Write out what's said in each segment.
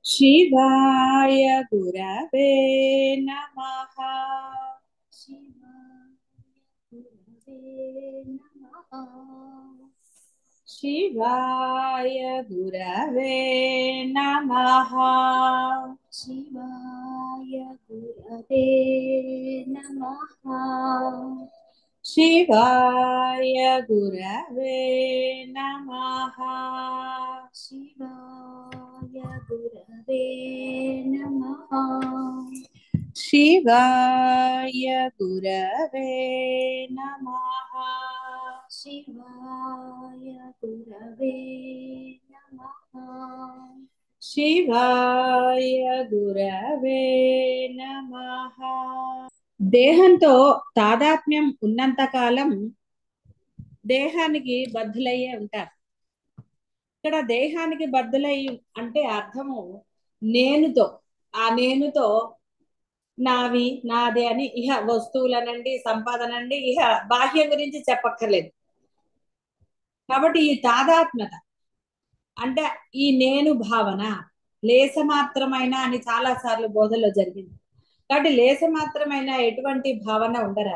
शिवाय गुरवे नमः। शिवाय गुरवे नमः। शिवाय गुरवे नमः। शिवाय गुरवे नमः। शिवाय गुरवे नमः। शिवाय गुरवे नमः। शिवाय गुरवे नमः। शिवाय गुरवे नमः। शिवाय गुरवे नमः। దేహంతో తాదాత్మ్యం ఉన్నంత కాలం దేహానికి బద్ధులయ్యే ఉంటారు. ఇక్కడ దేహానికి బద్ధులై అంటే అర్థము నేనుతో, ఆ నేనుతో నావి నాదే అని ఇహ వస్తువులనండి సంపాదనండి ఇహ బాహ్యం గురించి చెప్పక్కర్లేదు. కాబట్టి ఈ తాదాత్మ్యత అంటే ఈ నేను భావన లేసమాత్రమైన అని చాలా సార్లు బోధలో జరిగింది. కాబట్టి లేసమాత్రమైన ఎటువంటి భావన ఉండరా.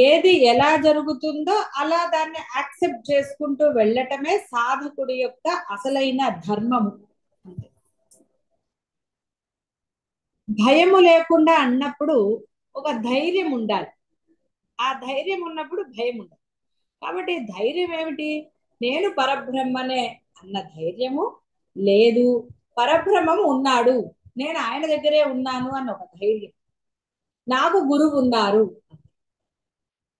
ఏది ఎలా జరుగుతుందో అలా దాన్ని యాక్సెప్ట్ చేసుకుంటూ వెళ్ళటమే సాధకుడి యొక్క అసలైన ధర్మము. భయము లేకుండా అన్నప్పుడు ఒక ధైర్యం ఉండాలి. ఆ ధైర్యం ఉన్నప్పుడు భయం ఉండదు. కాబట్టి ధైర్యం ఏమిటి? నేను పరబ్రహ్మనే అన్న ధైర్యము లేదు. పరబ్రహ్మము ఉన్నాడు, నేను ఆయన దగ్గరే ఉన్నాను అన్న ఒక ధైర్యం. నాకు గురువు ఉన్నారు.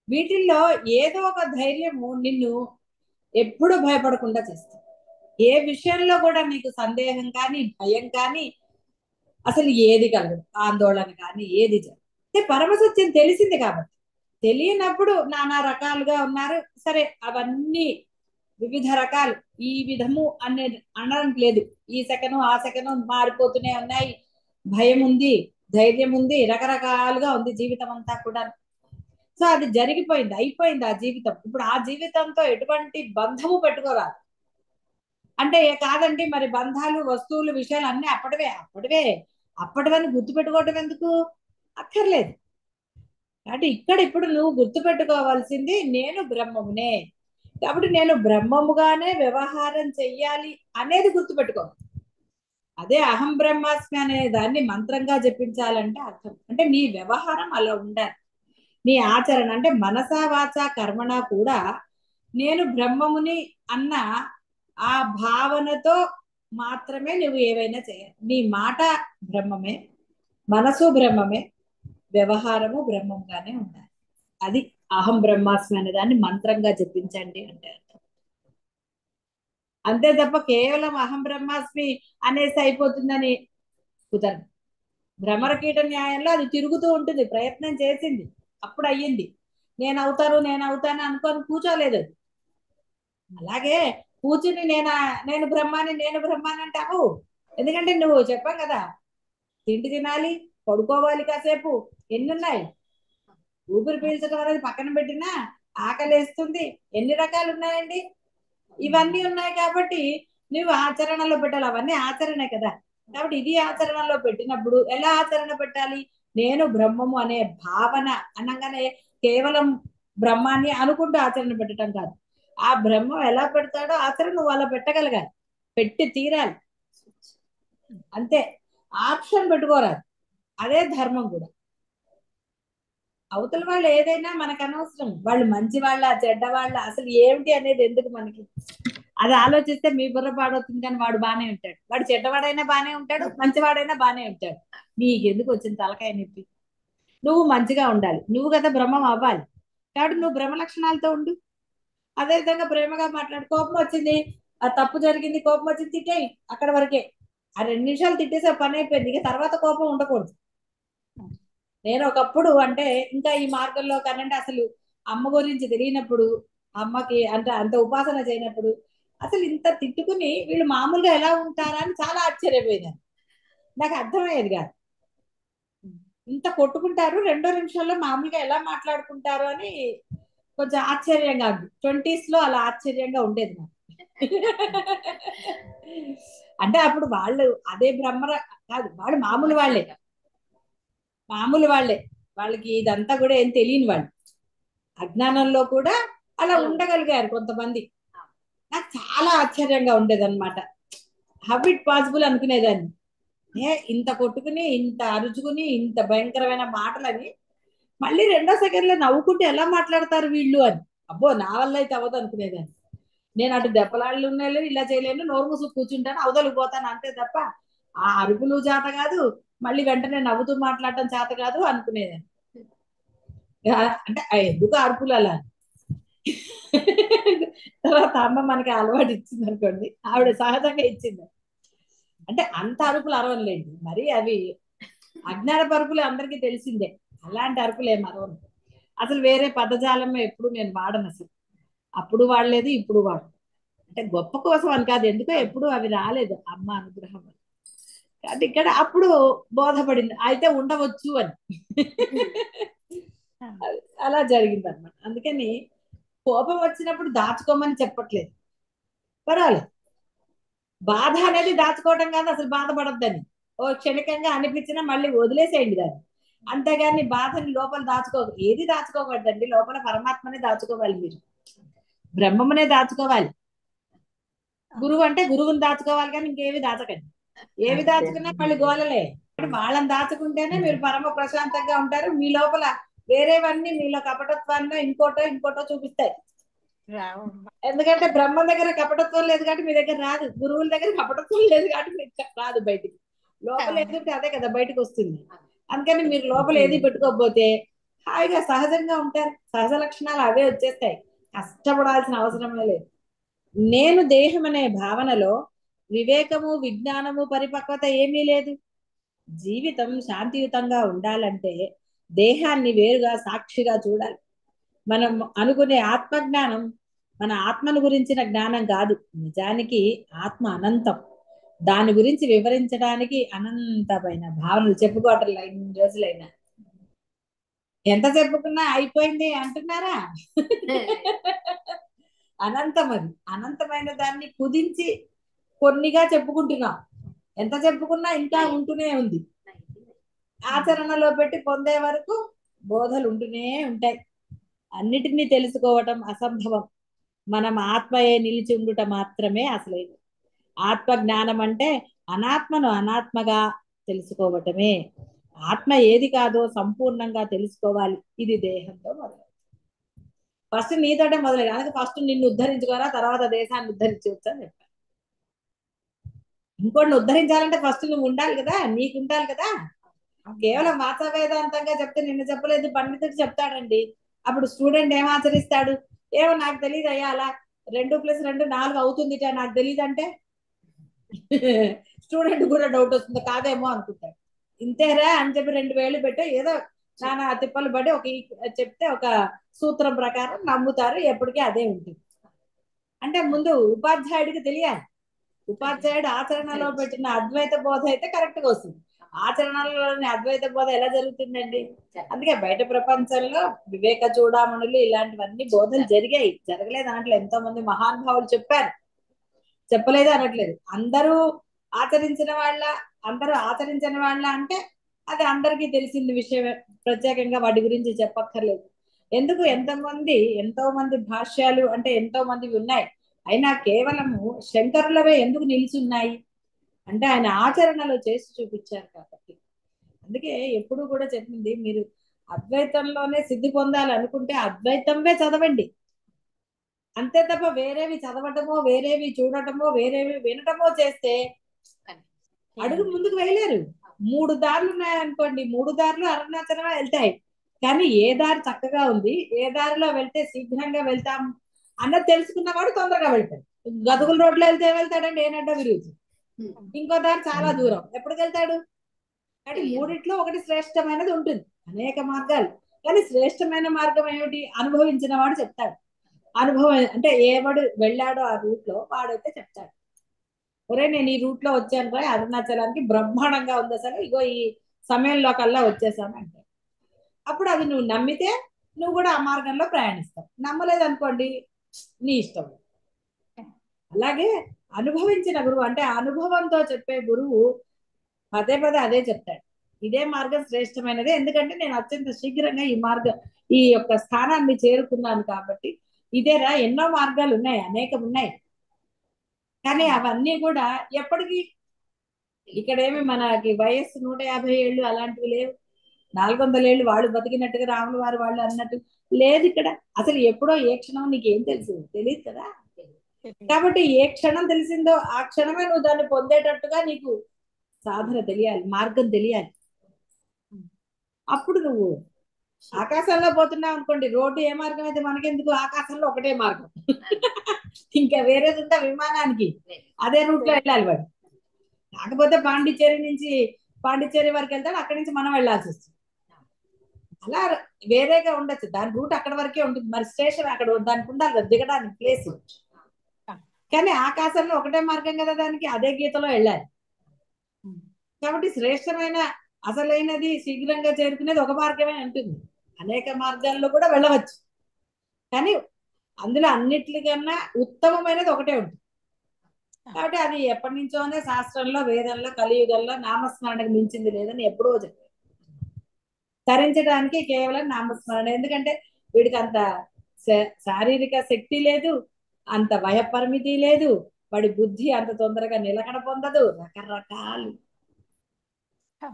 వీటిల్లో ఏదో ఒక ధైర్యము నిన్ను ఎప్పుడు భయపడకుండా చేస్తుంది. ఏ విషయంలో కూడా నీకు సందేహం కానీ భయం కానీ అసలు ఏది కలగదు, ఆందోళన కానీ ఏది జరగదు. పరమసత్యం తెలిసింది కాబట్టి. తెలియనప్పుడు నానా రకాలుగా ఉన్నారు, సరే అవన్నీ వివిధ రకాలు ఈ విధము అనేది అనడం లేదు. ఈ సెకను ఆ సెకను మారిపోతూనే ఉన్నాయి. భయం ఉంది, ధైర్యం ఉంది, రకరకాలుగా ఉంది జీవితం అంతా కూడా. సో అది జరిగిపోయింది, అయిపోయింది ఆ జీవితం. ఇప్పుడు ఆ జీవితంతో ఎటువంటి బంధము పెట్టుకోరాదు. అంటే కాదండి మరి బంధాలు వస్తువులు విషయాలు అన్నీ అప్పటివే అప్పటివే అప్పటివని గుర్తు పెట్టుకోవటం ఎందుకు? అక్కర్లేదు. అంటే ఇక్కడ ఇప్పుడు నువ్వు గుర్తు పెట్టుకోవాల్సింది నేను బ్రహ్మమునే. కాబట్టి నేను బ్రహ్మముగానే వ్యవహారం చెయ్యాలి అనేది గుర్తుపెట్టుకో. అదే అహం బ్రహ్మాస్మి అనే దాన్ని మంత్రంగా జపించాలంటే అర్థం అంటే నీ వ్యవహారం అలా ఉండాలి. నీ ఆచరణ అంటే మనసా వాచ కర్మణ కూడా నేను బ్రహ్మముని అన్న ఆ భావనతో మాత్రమే నువ్వు ఏవైనా చేయాలి. నీ మాట బ్రహ్మమే, మనసు బ్రహ్మమే, వ్యవహారము బ్రహ్మంగానే ఉండాలి. అది అహం బ్రహ్మాస్మి అనే దాన్ని మంత్రంగా జపించండి అంటే అర్థం. అంతే తప్ప కేవలం అహం బ్రహ్మాస్మి అనేసి అయిపోతుందని కుదరదు. భ్రమరకీట న్యాయంలో అది తిరుగుతూ ఉంటుంది. ప్రయత్నం చేసింది, అప్పుడు అయ్యింది. నేను అవుతాను నేను అవుతాను అనుకొని కూర్చోలేదు. అలాగే కూర్చుని నేను బ్రహ్మాని నేను బ్రహ్మాని అంటే అవు. ఎందుకంటే నువ్వు చెప్పాం కదా, తిండి తినాలి, పడుకోవాలి, కాసేపు ఎన్ని ఉన్నాయి. ఊపిరి పీల్చడం అనేది పక్కన పెట్టినా ఆకలేస్తుంది, ఎన్ని రకాలు ఉన్నాయండి. ఇవన్నీ ఉన్నాయి కాబట్టి నువ్వు ఆచరణలో పెట్టాలి. అవన్నీ ఆచరణే కదా. కాబట్టి ఇది ఆచరణలో పెట్టినప్పుడు ఎలా ఆచరణ పెట్టాలి? నేను బ్రహ్మము అనే భావన అనగానే కేవలం బ్రహ్మాన్ని అనుకుంటూ ఆచరణ పెట్టడం కాదు. ఆ బ్రహ్మం ఎలా పెడతాడో ఆచరణ నువ్వు అలా పెట్టగలగాలి, పెట్టి తీరాలి. అంతే, ఆప్షన్ పెట్టుకోరాదు. అదే ధర్మం కూడా. అవతల వాళ్ళు ఏదైనా మనకు అనవసరం. వాళ్ళు మంచి వాళ్ళ చెడ్డ వాళ్ళ అసలు ఏమిటి అనేది ఎందుకు మనకి? అది ఆలోచిస్తే మీ బుర్ర పాడవుతుంది. కానీ వాడు బానే ఉంటాడు. వాడు చెడ్డవాడైనా బానే ఉంటాడు, మంచివాడైనా బానే ఉంటాడు. నీకెందుకు వచ్చింది తలకాయ నొప్పి? నువ్వు మంచిగా ఉండాలి, నువ్వు కదా బ్రహ్మం అవ్వాలి. కాబట్టి నువ్వు బ్రహ్మ లక్షణాలతో ఉండు. అదే విధంగా ప్రేమగా మాట్లాడు. కోపం వచ్చింది, ఆ తప్పు జరిగింది, కోపం వచ్చింది, తిట్టేయి. అక్కడ వరకే. ఆ 2 నిమిషాలు తిట్టేసే పని అయిపోయింది. ఇక తర్వాత కోపం ఉండకూడదు. నేను ఒకప్పుడు అంటే ఇంకా ఈ మార్గంలో కనంటే అసలు అమ్మ గురించి తెలియనప్పుడు, అమ్మకి అంటే అంత ఉపాసన చేయనప్పుడు అసలు ఇంత తిట్టుకుని వీళ్ళు మామూలుగా ఎలా ఉంటారా అని చాలా ఆశ్చర్యపోయింది. నాకు అర్థమయ్యేది కాదు. ఇంత కొట్టుకుంటారు 2 నిమిషాల్లో మామూలుగా ఎలా మాట్లాడుకుంటారు అని కొంచెం ఆశ్చర్యంగా ఉంది. 20s లో అలా ఆశ్చర్యంగా ఉండేది నాకు. అంటే అప్పుడు వాళ్ళు అదే బ్రహ్మర కాదు, వాళ్ళు మామూలు వాళ్ళే, మామూలు వాళ్ళే, వాళ్ళకి ఇదంతా కూడా ఏం తెలియని వాళ్ళు, అజ్ఞానంలో కూడా అలా ఉండగలిగారు కొంతమంది. నాకు చాలా ఆశ్చర్యంగా ఉండేదన్నమాట. హౌ ఇట్ పాసిబుల్ అనుకునేదాన్ని. ఇంత కొట్టుకుని ఇంత అరుచుకుని ఇంత భయంకరమైన మాటలని మళ్ళీ రెండో సెకండ్ లో నవ్వుకుంటూ ఎలా మాట్లాడతారు వీళ్ళు అని. అబ్బో నా వల్ల అయితే అవ్వదు అనుకునేదాన్ని. నేను అటు దెబ్బలాళ్ళు ఉన్నాయి, ఇలా చేయలేను, నోరు మూసుకు కూర్చుంటాను, అవతలకు పోతాను అంతే తప్ప ఆ అరుపులు చేత కాదు, మళ్ళీ వెంటనే నవ్వుతూ మాట్లాడటం చేత కాదు అనుకునేదాన్ని. అంటే ఎందుకు అరుపులు అలా. తర్వాత అమ్మ మనకి అలవాటు ఇచ్చింది అనుకోండి, ఆవిడ సహజంగా ఇచ్చింది. అంటే అంత అరుపులు అరవలేండి మరి, అవి అజ్ఞాన పరుపులు అందరికీ తెలిసిందే, అలాంటి అరుపులు ఏం అరవను. అసలు వేరే పదజాలం ఎప్పుడు నేను వాడను అసలు. అప్పుడు వాడలేదు, ఇప్పుడు వాడు. అంటే గొప్ప కోసం అని కాదు, ఎందుకో ఎప్పుడు అవి రాలేదు అమ్మ అనుగ్రహం. కాబట్టి ఇక్కడ అప్పుడు బోధపడింది అయితే ఉండవచ్చు అని. అలా జరిగింది అనమాట. అందుకని కోపం వచ్చినప్పుడు దాచుకోమని చెప్పట్లేదు, పర్వాలేదు. బాధ అనేది దాచుకోవడం కాదు, అసలు బాధపడద్దని. ఓ క్షణికంగా అనిపించినా మళ్ళీ వదిలేసేయండి దాన్ని. అంతేగాని బాధని లోపల ఏది దాచుకోకూడదండి, లోపల పరమాత్మనే దాచుకోవాలి మీరు, బ్రహ్మమునే దాచుకోవాలి. గురువు అంటే గురువుని దాచుకోవాలి కానీ ఇంకేవి దాచకండి. ఏవి దాచుకున్నా మళ్ళీ గోలలే. వాళ్ళని దాచుకుంటేనే మీరు పరమ ప్రశాంతంగా ఉంటారు. మీ లోపల వేరేవన్నీ మీలో కపటత్వాన్ని ఇంకోటో ఇంకోటో చూపిస్తాయి. ఎందుకంటే బ్రహ్మం దగ్గర కపటత్వం లేదు కాబట్టి మీ దగ్గర రాదు, గురువుల దగ్గర కపటత్వం లేదు కాబట్టి మీకు రాదు బయటికి. లోపల ఏదంటే అదే కదా బయటకు వస్తుంది. అందుకని మీరు లోపల ఏది పెట్టుకోకపోతే హాయిగా సహజంగా ఉంటారు, సహజ లక్షణాలు అవే వచ్చేస్తాయి, కష్టపడాల్సిన అవసరమే లేదు. నేను దేహం అనే భావనలో వివేకము విజ్ఞానము పరిపక్వత ఏమీ లేదు. జీవితం శాంతియుతంగా ఉండాలంటే దేహాన్ని వేరుగా సాక్షిగా చూడాలి. మనం అనుకునే ఆత్మజ్ఞానం మన ఆత్మను గురించిన జ్ఞానం కాదు, నిజానికి ఆత్మ అనంతం. దాని గురించి వివరించడానికి అనంతమైన భావనలు చెప్పుకోవటం ఇన్ని రోజులైనా ఎంత చెప్పుకున్నా అయిపోయింది అంటున్నారా? అనంతం, అది అనంతమైన దాన్ని కుదించి కొన్నిగా చెప్పుకుంటున్నాం. ఎంత చెప్పుకున్నా ఇంకా ఉంటూనే ఉంది. ఆచరణలో పెట్టి పొందే వరకు బోధలు ఉంటూనే ఉంటాయి. అన్నిటినీ తెలుసుకోవటం అసంభవం. మనం ఆత్మయే నిలిచి ఉండుట మాత్రమే అసలైనది. ఆత్మ జ్ఞానం అంటే అనాత్మను అనాత్మగా తెలుసుకోవటమే. ఆత్మ ఏది కాదో సంపూర్ణంగా తెలుసుకోవాలి. ఇది దేహంతో మొదలు. ఫస్ట్ నీతోటే మొదలై, అందుకే ఫస్ట్ నిన్ను ఉద్ధరించుకోరా, తర్వాత దేశాన్ని ఉద్ధరించవచ్చు అని చెప్పాను. ఇంకోటిని ఉద్ధరించాలంటే ఫస్ట్ నువ్వు ఉండాలి కదా, నీకు ఉండాలి కదా. కేవలం వాచా వేదాంతంగా చెప్తే నిన్ను చెప్పలేదు పండితుడు చెప్తాడండి. అప్పుడు స్టూడెంట్ ఏం ఆచరిస్తాడు? ఏమో నాకు తెలియదు అయ్యా, అలా 2+2 4 అవుతుంది నాకు తెలియదు అంటే స్టూడెంట్ కూడా డౌట్ వస్తుంది, కాదేమో అనుకుంటాడు. ఇంతేరా అని చెప్పి 2 వేలు పెట్టి ఏదో నానా తిప్పలు పడి ఒక చెప్తే ఒక సూత్రం ప్రకారం నమ్ముతారు, ఎప్పటికీ అదే ఉంటుంది. అంటే ముందు ఉపాధ్యాయుడికి తెలియాలి. ఉపాధ్యాయుడు ఆచరణలో పెట్టిన అద్వైత బోధ అయితే కరెక్ట్ గా వస్తుంది. ఆచరణలోని అద్వైత బోధ ఎలా జరుగుతుందండి? అందుకే బయట ప్రపంచంలో వివేక చూడామణులు ఇలాంటివన్నీ బోధలు జరిగాయి, జరగలేదు అనట్లు ఎంతో మంది మహానుభావులు చెప్పారు, చెప్పలేదు అనట్లేదు. అందరూ ఆచరించిన వాళ్ళ అంటే అది అందరికీ తెలిసిన విషయమే, ప్రత్యేకంగా వాటి గురించి చెప్పక్కర్లేదు. ఎందుకు ఎంతో మంది భాష్యాలు అంటే ఎంతో మంది ఉన్నాయి, అయినా కేవలము శంకరులవే ఎందుకు నిలిచున్నాయి అంటే ఆయన ఆచరణలో చేసి చూపించారు కాబట్టి. అందుకే ఎప్పుడు కూడా చెప్పింది, మీరు అద్వైతంలోనే సిద్ధి పొందాలనుకుంటే అద్వైతంవే చదవండి, అంతే తప్ప వేరేవి చదవటమో వేరేవి చూడటమో వేరేవి వినటమో చేస్తే అడుగు ముందుకు వేయలేరు. 3 దారులు ఉన్నాయనుకోండి, 3 దారులు అరుణాచలమే వెళ్తాయి, కానీ ఏ దారి చక్కగా ఉంది, ఏ దారిలో వెళ్తే శీఘ్రంగా వెళ్తాం అన్నది తెలుసుకున్నవాడు తొందరగా వెళ్తాడు. గతుకుల రోడ్లో వెళ్తే వెళ్తాడండి, ఏనడ్డ విరుగుతుంది. ఇంకో దారి చాలా దూరం, ఎప్పటికి వెళ్తాడు? కానీ మూడిట్లో ఒకటి శ్రేష్టమైనది ఉంటుంది, అనేక మార్గాలు, కానీ శ్రేష్టమైన మార్గం ఏమిటి అనుభవించిన వాడు చెప్తాడు. అనుభవం అంటే ఎవడు వెళ్ళాడో ఆ రూట్ లో వాడైతే చెప్తాడు, ఒరే నేను ఈ రూట్ లో వచ్చాను రా అరుణాచలానికి, బ్రహ్మాండంగా ఉంది అసలు, ఇగో ఈ సమయంలో కల్లా వచ్చేసాను అంటే అప్పుడు అది నువ్వు నమ్మితే నువ్వు కూడా ఆ మార్గంలో ప్రయాణిస్తావు. నమ్మలేదు అనుకోండి నీ ఇష్టం. అలాగే అనుభవించిన గురువు అంటే అనుభవంతో చెప్పే గురువు పదే పదే అదే చెప్తాడు. ఇదే మార్గం శ్రేష్టమైనది, ఎందుకంటే నేను అత్యంత శీఘ్రంగా ఈ యొక్క స్థానాన్ని చేరుకున్నాను కాబట్టి ఇదేరా. ఎన్నో మార్గాలు ఉన్నాయి, అనేకం ఉన్నాయి, కానీ అవన్నీ కూడా ఎప్పటికీ ఇక్కడేమి మనకి వయస్సు 150 ఏళ్ళు అలాంటివి లేవు. 400 ఏళ్ళు వాళ్ళు బతికినట్టుగా రాముల వారు వాళ్ళు అన్నట్టు లేదు ఇక్కడ. అసలు ఎప్పుడో ఏ క్షణం నీకేం తెలుసు, తెలియదు కదా. కాబట్టి ఏ క్షణం తెలిసిందో ఆ క్షణమే నువ్వు దాన్ని పొందేటట్టుగా నీకు సాధన తెలియాలి, మార్గం తెలియాలి. అప్పుడు నువ్వు ఆకాశంలో పోతున్నావు అనుకోండి, రోడ్డు ఏ మార్గం అయితే మనకెందుకు, ఆకాశంలో ఒకటే మార్గం. ఇంకా వేరేది ఉందా విమానానికి? అదే రూట్ లో వెళ్ళాలి వాడు. కాకపోతే పాండిచ్చేరి వరకు వెళ్తాడు, అక్కడి నుంచి మనం వెళ్ళాల్సి వస్తుంది. అలా వేరేగా ఉండొచ్చు, దాని రూట్ అక్కడ వరకే ఉంటుంది, మరి స్టేషన్ అక్కడ దానికి ఉండాలి కదా దిగడానికి ప్లేస్. కానీ ఆకాశంలో ఒకటే మార్గం కదా దానికి, అదే గీతలో వెళ్ళాలి. కాబట్టి శ్రేష్టమైన అసలైనది శీఘ్రంగా చేరుకునేది ఒక మార్గమే ఉంటుంది. అనేక మార్గాల్లో కూడా వెళ్ళవచ్చు, కానీ అందులో అన్నిటికన్నా ఉత్తమమైనది ఒకటే ఉంటుంది. కాబట్టి అది ఎప్పటి నుంచోనే శాస్త్రంలో వేదంలో కలియుగంలో నామస్మరణకు మించింది లేదని ఎప్పుడో చెప్పారు. తరించడానికి కేవలం నామస్మరణ. ఎందుకంటే వీడికి అంత శారీరక శక్తి లేదు, అంత వయ పరిమితి లేదు, వాడి బుద్ధి అంత తొందరగా నిలకడ పొందదు. రకరకాలు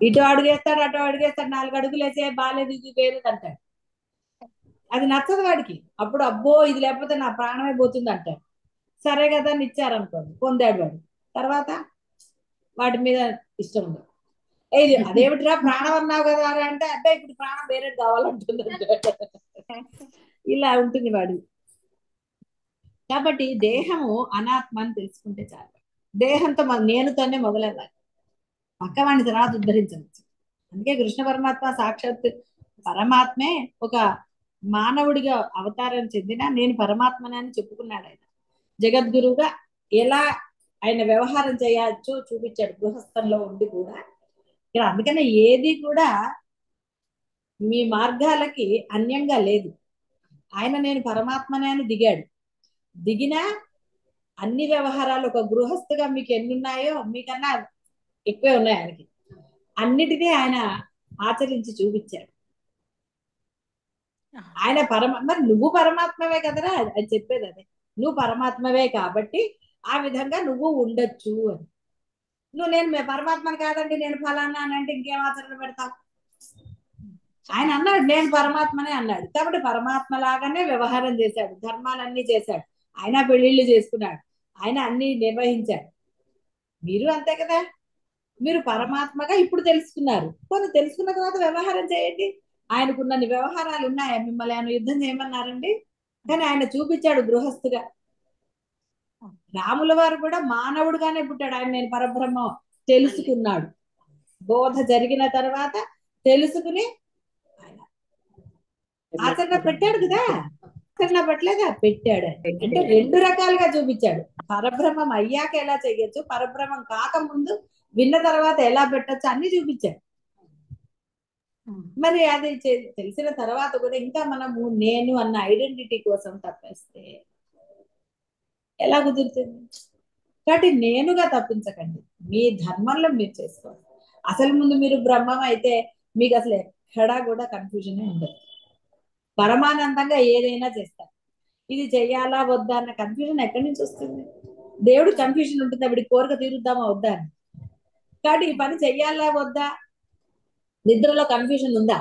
ఇటు అడుగేస్తాడు అటు అడుగేస్తాడు, 4 అడుగులు వేసే బాలేదు ఇది వేరేది అంటాడు. అది నచ్చదు వాడికి. అప్పుడు అబ్బో ఇది లేకపోతే నా ప్రాణమే పోతుంది అంటాడు. సరే కదా అని ఇచ్చారనుకోండి, పొందాడు వాడు. తర్వాత వాటి మీద ఇష్టం ఉండదు. ఏది అదేమిటిరా ప్రాణం అన్నావు కదా అని అంటే, అబ్బాయి ఇప్పుడు ప్రాణం వేరే కావాలంటుంది. ఇలా ఉంటుంది వాడు. కాబట్టి దేహము అనాత్మ అని తెలుసుకుంటే చాలు. దేహంతో నేనుతోనే మొదలవ్వాలి, పక్కవాడిని తర్వాత ఉద్ధరించవచ్చు. అందుకే కృష్ణ పరమాత్మ సాక్షాత్ పరమాత్మే ఒక మానవుడిగా అవతారం చెందిన నేను పరమాత్మనే అని చెప్పుకున్నాడు. ఆయన జగద్గురువుగా ఎలా ఆయన వ్యవహారం చేయొచ్చో చూపించాడు గృహస్థంలో ఉండి కూడా. ఇక్కడ అందుకనే ఏది కూడా మీ మార్గాలకి అన్యంగా లేదు. ఆయన నేను పరమాత్మనే అని దిగాడు. దిగినా అన్ని వ్యవహారాలు ఒక గృహస్థుగా మీకు ఎన్ని ఉన్నాయో మీకన్నా ఎక్కువే ఉన్నాయి ఆయనకి. అన్నిటినీ ఆయన ఆచరించి చూపించాడు. ఆయన మరి నువ్వు పరమాత్మవే కదరా, అది చెప్పేది అదే. నువ్వు పరమాత్మవే కాబట్టి ఆ విధంగా నువ్వు ఉండొచ్చు అని. నేను పరమాత్మని కాదండి నేను ఫలానా అని అంటే ఇంకేం ఆచరణ పెడతావు? ఆయన అన్నాడు నేను పరమాత్మనే అన్నాడు, కాబట్టి పరమాత్మ లాగానే వ్యవహారం చేశాడు, ధర్మాలన్నీ చేశాడు. ఆయన పెళ్లిళ్ళు చేసుకున్నాడు, ఆయన అన్ని నిర్వహించాడు. మీరు అంతే కదా, మీరు పరమాత్మగా ఇప్పుడు తెలుసుకున్నారు. కొన్ని తెలుసుకున్న తర్వాత వ్యవహారం చేయండి. ఆయనకున్నన్ని వ్యవహారాలు ఉన్నాయా? మిమ్మల్ని ఆయన యుద్ధం చేయమన్నారండి? కానీ ఆయన చూపించాడు గృహస్థుగా. రాముల వారు కూడా మానవుడుగానే పుట్టాడు. ఆయన నేను పరబ్రహ్మ తెలుసుకున్నాడు. బోధ జరిగిన తర్వాత తెలుసుకుని ఆయన ఆచరణ పెట్టాడు కదా. ఆచరణ పెట్టలేదా? పెట్టాడు. అంటే 2 రకాలుగా చూపించాడు. పరబ్రహ్మం అయ్యాక ఎలా చెయ్యొచ్చు, పరబ్రహ్మం కాకముందు విన్న తర్వాత ఎలా పెట్టచ్చు, అన్ని చూపించాడు. మరి అది తెలిసిన తర్వాత కూడా ఇంకా మనము నేను అన్న ఐడెంటిటీ కోసం తప్పేస్తే ఎలా కుదురుతుంది? కాబట్టి నేనుగా తప్పించకండి, మీ ధర్మంలో మీరు చేసుకోండి. అసలు ముందు మీరు బ్రహ్మం అయితే మీకు అసలు ఎక్కడా కూడా కన్ఫ్యూజన్ ఉండదు. పరమానందంగా ఏదైనా చేస్తారు. ఇది చెయ్యాలా వద్దా అన్న కన్ఫ్యూజన్ ఎక్కడి నుంచి వస్తుంది? దేవుడు కన్ఫ్యూజన్ ఉంటుంది, అప్పుడు కోరిక తీరుద్దామా వద్దా అని. కాబట్టి ఈ పని చెయ్యాలా వద్దా, నిద్రలో కన్ఫ్యూజన్ ఉందా?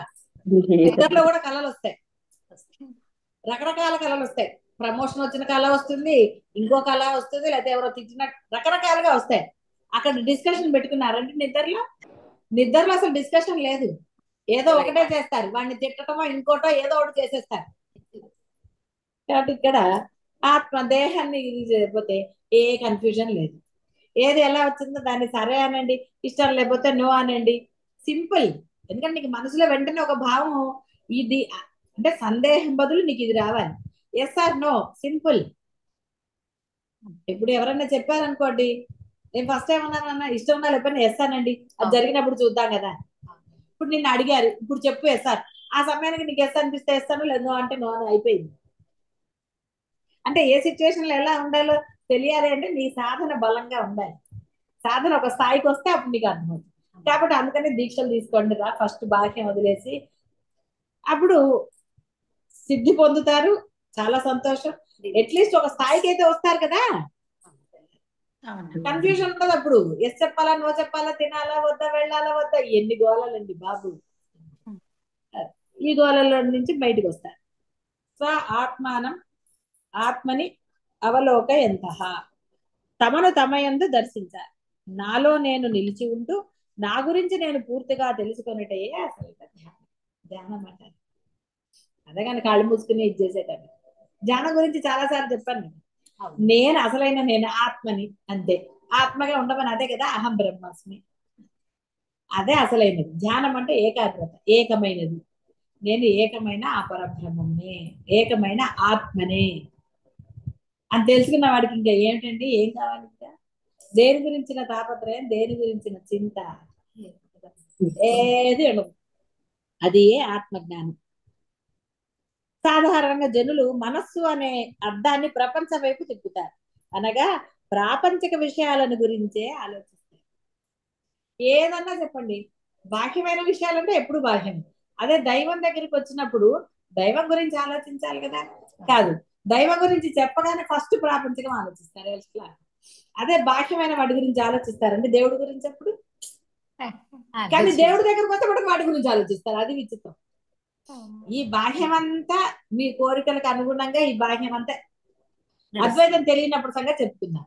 నిద్రలో కూడా కళలు వస్తాయి, రకరకాల కళలు వస్తాయి. ప్రమోషన్ వచ్చిన కళ వస్తుంది, ఇంకో కళ వస్తుంది, లేకపోతే ఎవరో తిట్టిన రకరకాలుగా వస్తాయి. అక్కడ డిస్కషన్ పెట్టుకున్నారంటే నిద్రలో అసలు డిస్కషన్ లేదు, ఏదో ఒకటే చేస్తారు. వాడిని తిట్టడమో ఇంకోటో ఏదో ఒకటి చేసేస్తారు. కాబట్టి ఇక్కడ ఆత్మ దేహాన్ని ఇది చేయకపోతే ఏ కన్ఫ్యూజన్ లేదు. ఏది ఎలా వచ్చిందో దాన్ని సరే అనండి, ఇష్టం లేకపోతే నో అనండి, సింపుల్. ఎందుకంటే నీకు మనసులో వెంటనే ఒక భావం ఇది అంటే సందేహం బదులు నీకు ఇది రావాలి. Yes or no, simple. ఇప్పుడు ఎవరన్నా చెప్పారనుకోండి, నేను ఫస్ట్ టైం అన్నానన్నా ఇష్టం ఉన్నా లేకపోతే ఎస్ అనండి, అది జరిగినప్పుడు చూద్దాం కదా. ఇప్పుడు నిన్ను అడిగారు, ఇప్పుడు చెప్పు ఎస్ ఆర్, ఆ సమయానికి నీకు ఎస్ అనిపిస్తే ఎస్ అను, లేదు నో అంటే నో అని అయిపోయింది. అంటే ఏ సిచ్యువేషన్ లో ఎలా ఉండాలో తెలియాలి అంటే నీ సాధన బలంగా ఉండాలి. సాధన ఒక స్థాయికి వస్తే అప్పుడు నీకు అర్థమవుతుంది. కాబట్టి అందుకని దీక్షలు తీసుకోండి రా, ఫస్ట్ బాహ్యం వదిలేసి అప్పుడు సిద్ధి పొందుతారు. చాలా సంతోషం. అట్లీస్ట్ ఒక స్థాయికి అయితే వస్తారు కదా. కన్ఫ్యూజన్ ఉండదు అప్పుడు. ఎస్ చెప్పాలా, నో చెప్పాలా, తినాలా వద్దా, వెళ్ళాలా వద్దా, ఎన్ని గోళాలండి బాబు. ఈ గోళాల నుంచి బయటకు వస్తారు. స్వ ఆత్మానం ఆత్మని అవలోక ఎంత తమను తమయందు దర్శించాలి. నాలో నేను నిలిచి ఉంటూ నా గురించి నేను పూర్తిగా తెలుసుకున్నట్టే అసలు ధ్యానం అంటారు. అదే కానీ కాళ్ళు మూసుకుని ఇది చేసేటండి. ధ్యానం గురించి చాలా సార్లు చెప్పాను నేను. నేను అసలైన నేను ఆత్మని, అంతే. ఆత్మగా ఉండమని అదే కదా, అహం బ్రహ్మాస్మి. అదే అసలైనది. ధ్యానం అంటే ఏకాగ్రత, ఏకమైనది. నేను ఏకమైన ఆ పరబ్రహ్మమే, ఏకమైన ఆత్మనే అని తెలుసుకున్న వాడికి ఇంకా ఏమిటండి, ఏం కావాలి? ఇంకా దేని గురించిన తాపత్రయం, దేని గురించిన చింత ఏది ఉండదు. అది ఆత్మజ్ఞానం. సాధారణంగా జనులు మనస్సు అనే అర్థాన్ని ప్రపంచ వైపు తిప్పుతారు. అనగా ప్రాపంచిక విషయాలను గురించే ఆలోచిస్తారు. ఏదన్నా చెప్పండి, బాహ్యమైన విషయాలంటే ఎప్పుడు బాహ్యం. అదే దైవం దగ్గరికి వచ్చినప్పుడు దైవం గురించి ఆలోచించాలి కదా. కాదు, దైవం గురించి చెప్పగానే ఫస్ట్ ప్రాపంచికం ఆలోచిస్తారు. ఎట్లా? అదే బాహ్యమైన వాడి గురించి ఆలోచిస్తారంటే దేవుడి గురించి అప్పుడు. కానీ దేవుడి దగ్గరకు వస్తే కూడా వాడి గురించి ఆలోచిస్తారు. అది విచిత్రం. ఈ బాహ్యం అంతా మీ కోరికలకు అనుగుణంగా ఈ బాహ్యం అంతా అద్వైతం తెలియనప్పుడు సంగతి చెప్తున్నా.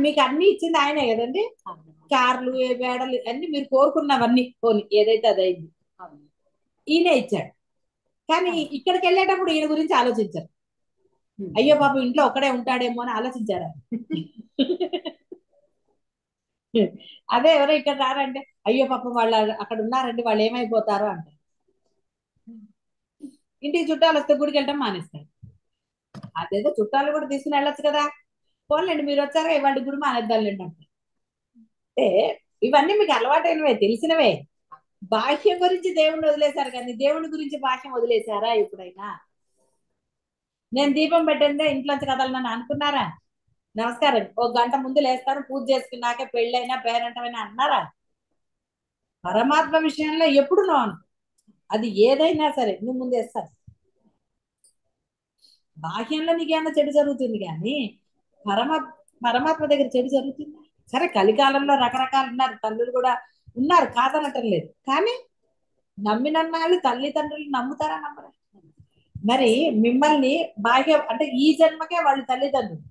మీకు అన్ని ఇచ్చింది ఆయనే కదండి. కార్లు, వేడలు అన్ని మీరు కోరుకున్నవన్నీ పోని ఏదైతే అదైంది ఈయనే ఇచ్చాడు. కానీ ఇక్కడికి వెళ్ళేటప్పుడు ఈయన గురించి ఆలోచించారు. అయ్యో పాపం ఇంట్లో ఒక్కడే ఉంటాడేమో అని ఆలోచించారా? అదే ఎవరో ఇక్కడ రారంటే అయ్యో పాపం వాళ్ళు అక్కడ ఉన్నారండి, వాళ్ళు ఏమైపోతారో అంటారు. ఇంటికి చుట్టాలు వస్తే గుడికి వెళ్ళటం మానేస్తారు. అదేదో చుట్టాలు కూడా తీసుకుని వెళ్ళొచ్చు కదా. పోన్లేండి మీరు వచ్చారా ఇవాళ గుడి మానేద్దాంలేండి అంటే. అంటే ఇవన్నీ మీకు అలవాటైనవే, తెలిసినవే. బాహ్యం గురించి దేవుణ్ణి వదిలేశారు కానీ దేవుని గురించి బాహ్యం వదిలేశారా ఎప్పుడైనా? నేను దీపం పెట్టందే ఇంట్లోంచి కదలనని అనుకున్నారా? నమస్కారం ఒక గంట ముందు లేస్తాను, పూజ చేసుకున్నాకే పెళ్ళైనా పేరంటమైనా అన్నారా? పరమాత్మ విషయంలో ఎప్పుడు నో అను. అది ఏదైనా సరే నువ్వు ముందు వేస్తాను. బాహ్యంలో నీకేమన్నా చెడు జరుగుతుంది కానీ పరమాత్మ దగ్గర చెడు జరుగుతుందా? సరే కలికాలంలో రకరకాలు ఉన్నారు, తల్లులు కూడా ఉన్నారు, కాదనటం లేదు. కానీ నమ్మినన్నాళ్ళు తల్లిదండ్రులు నమ్ముతారా, నమ్మరా? మరి మిమ్మల్ని బాహ్య అంటే ఈ జన్మకే వాళ్ళు తల్లిదండ్రులు,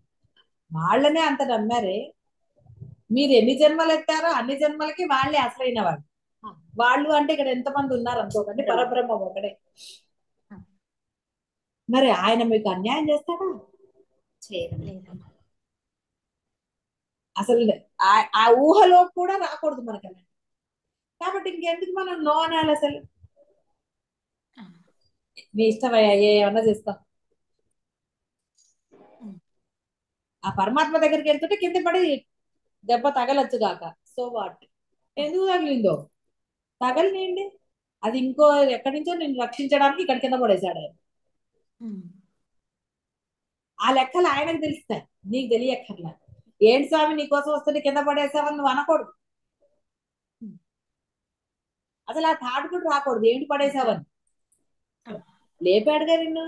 వాళ్ళనే అంత నమ్మారే. మీరు ఎన్ని జన్మలు ఎత్తారో అన్ని జన్మలకి వాళ్ళే అసలైన వాళ్ళు. వాళ్ళు అంటే ఇక్కడ ఎంతమంది ఉన్నారు అనుకోకండి, పరబ్రహ్మం ఒకడే. మరి ఆయన మీకు అన్యాయం చేస్తాడా? అసలు ఆ ఊహలో కూడా రాకూడదు మనకన్నా. కాబట్టి ఇంకెందుకు మనం నో అనాలి? అసలు మీ ఇష్టమయ్యా ఏమన్నా చేస్తాం. ఆ పరమాత్మ దగ్గరికి వెళ్తుంటే కింద పడి దెబ్బ తగలొచ్చు గాక, సో వాట్? ఎందుకు తగిలిందో తగలనియండి. అది ఇంకో ఎక్కడి నుంచో నేను రక్షించడానికి ఇక్కడ కింద పడేశాడు ఆయన. ఆ లెక్కలు ఆయనకు తెలుస్తాయి, నీకు తెలియక్కర్లా. ఏంటి స్వామి నీకోసం వస్తుంటే కింద పడేసావని నువ్వు అనకూడదు. అసలు ఆ థాట్ కూడా రాకూడదు ఏంటి పడేసావని. లేపాడుగా నిన్ను,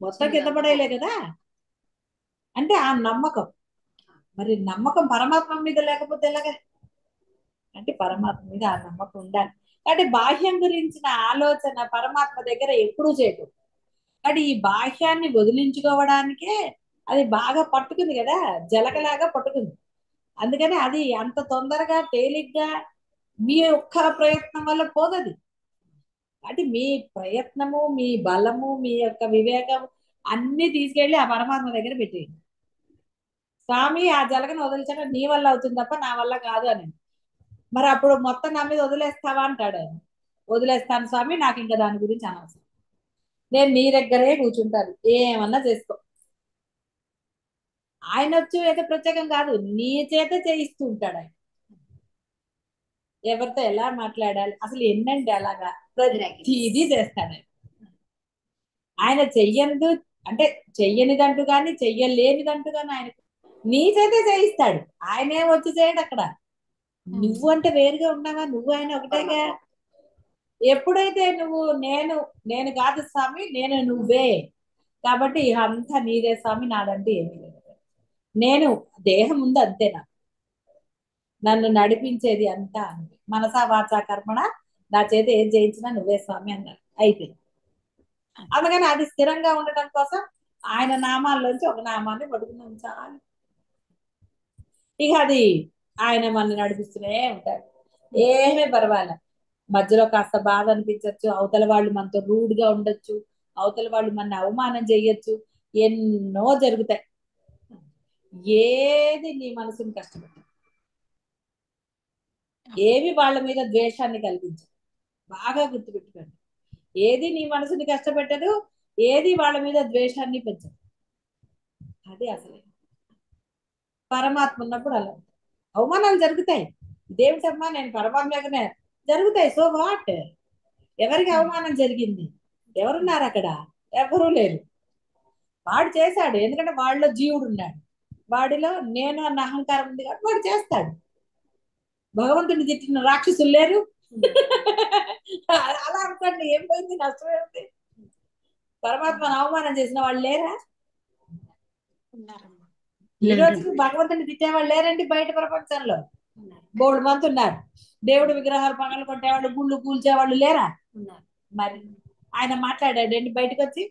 మొత్తం కింద పడేయలే కదా. అంటే ఆ నమ్మకం. మరి నమ్మకం పరమాత్మ మీద లేకపోతే ఎలాగా? అంటే పరమాత్మ మీద ఆ నమ్మకం ఉండాలి. అంటే బాహ్యం గురించిన ఆలోచన పరమాత్మ దగ్గర ఎప్పుడూ చేయకూడదు. అంటే ఈ బాహ్యాన్ని వదిలించుకోవడానికే అది బాగా పట్టుకుంది కదా, జలకలాగా పట్టుకుంది. అందుకని అది అంత తొందరగా తేలిగ్గా మీ ఒక్క ప్రయత్నం వల్ల పోదది. అంటే మీ ప్రయత్నము, మీ బలము, మీ యొక్క వివేకం అన్ని తీసుకెళ్లి ఆ పరమాత్మ దగ్గర పెట్టేయండి. స్వామి ఆ జలగను వదిలించడం నీ వల్ల అవుతుంది తప్ప నా వల్ల కాదు అని. మరి అప్పుడు మొత్తం నా మీద వదిలేస్తావా అంటాడు ఆయన. వదిలేస్తాను స్వామి, నాకు ఇంకా దాని గురించి అనవసరం, నేను నీ దగ్గరే కూర్చుంటాను, ఏమన్నా చేసుకో. ఆయన వచ్చి అయితే ప్రత్యేకం కాదు, నీ చేత చేయిస్తూ ఉంటాడు ఆయన. ఎవరితో ఎలా మాట్లాడాలి, అసలు ఎన్నంటే అలాగా ప్రతిదీ చేస్తాడు ఆయన. ఆయన చెయ్యందు అంటే చెయ్యనిదంటూ కానీ చెయ్యలేనిదంటూ కానీ ఆయన నీ చేతే చేయిస్తాడు. ఆయనే వచ్చి చేయడు అక్కడ. నువ్వు అంటే వేరుగా ఉన్నావా? నువ్వు ఆయన ఒకటేగా. ఎప్పుడైతే నువ్వు నేను నేను కాదు స్వామి, నేను నువ్వే, కాబట్టి అంతా నీదే స్వామి, నాదంటే ఏమీ లేదు. నేను దేహం ఉంది అంతే, నన్ను నడిపించేది అంతా నువ్వే. మనసా వాచా కర్మణ నా చేత ఏం చేయించినా నువ్వే స్వామి అన్నాడు. అయిపోయింది. అందుకని అది స్థిరంగా ఉండటం కోసం ఆయన నామాల్లోంచి ఒక నామాన్ని పడుకుని ఉంచాలి. ఇక అది ఆయన మన నడిపిస్తూనే ఉంటాడు. ఏమీ పర్వాలే. మధ్యలో కాస్త బాధ అనిపించవచ్చు, అవతల వాళ్ళు మనతో రూడ్ గా ఉండొచ్చు, అవతల వాళ్ళు మన అవమానం చేయొచ్చు, ఎన్నో జరుగుతాయి. ఏది నీ మనసుని కష్టపెట్టదు, ఏవి వాళ్ళ మీద ద్వేషాన్ని కలిగించదు. బాగా గుర్తుపెట్టుకోండి. ఏది నీ మనసుని కష్టపెట్టదు, ఏది వాళ్ళ మీద ద్వేషాన్ని పెంచదు. అది అసలే పరమాత్మ ఉన్నప్పుడు అలా ఉంటుంది. అవమానాలు జరుగుతాయి. ఇదేమిటమ్మా నేను పరమాత్మగానే జరుగుతాయి. So what? ఎవరికి అవమానం జరిగింది? ఎవరున్నారు అక్కడ? ఎవరూ లేరు. వాడు చేశాడు, ఎందుకంటే వాళ్ళలో జీవుడు ఉన్నాడు, వాడిలో నేను అన్న అహంకారం ఉంది కాబట్టి వాడు చేస్తాడు. భగవంతుని తిట్టిన రాక్షసులు లేరు. అలా అనుకోండి, ఏం పోయింది, నష్టం ఏమిటి? పరమాత్మను అవమానం చేసిన వాళ్ళు లేరా? ఈ రోజుకి భగవంతుని తిట్టేవాళ్ళు లేరండి బయట ప్రపంచంలో. బోల్డ్ మంది ఉన్నారు. దేవుడి విగ్రహాలు పగలు కొట్టేవాళ్ళు, గుళ్ళు కూల్చేవాళ్ళు లేరా? మరి ఆయన మాట్లాడాడండి బయటకు వచ్చి.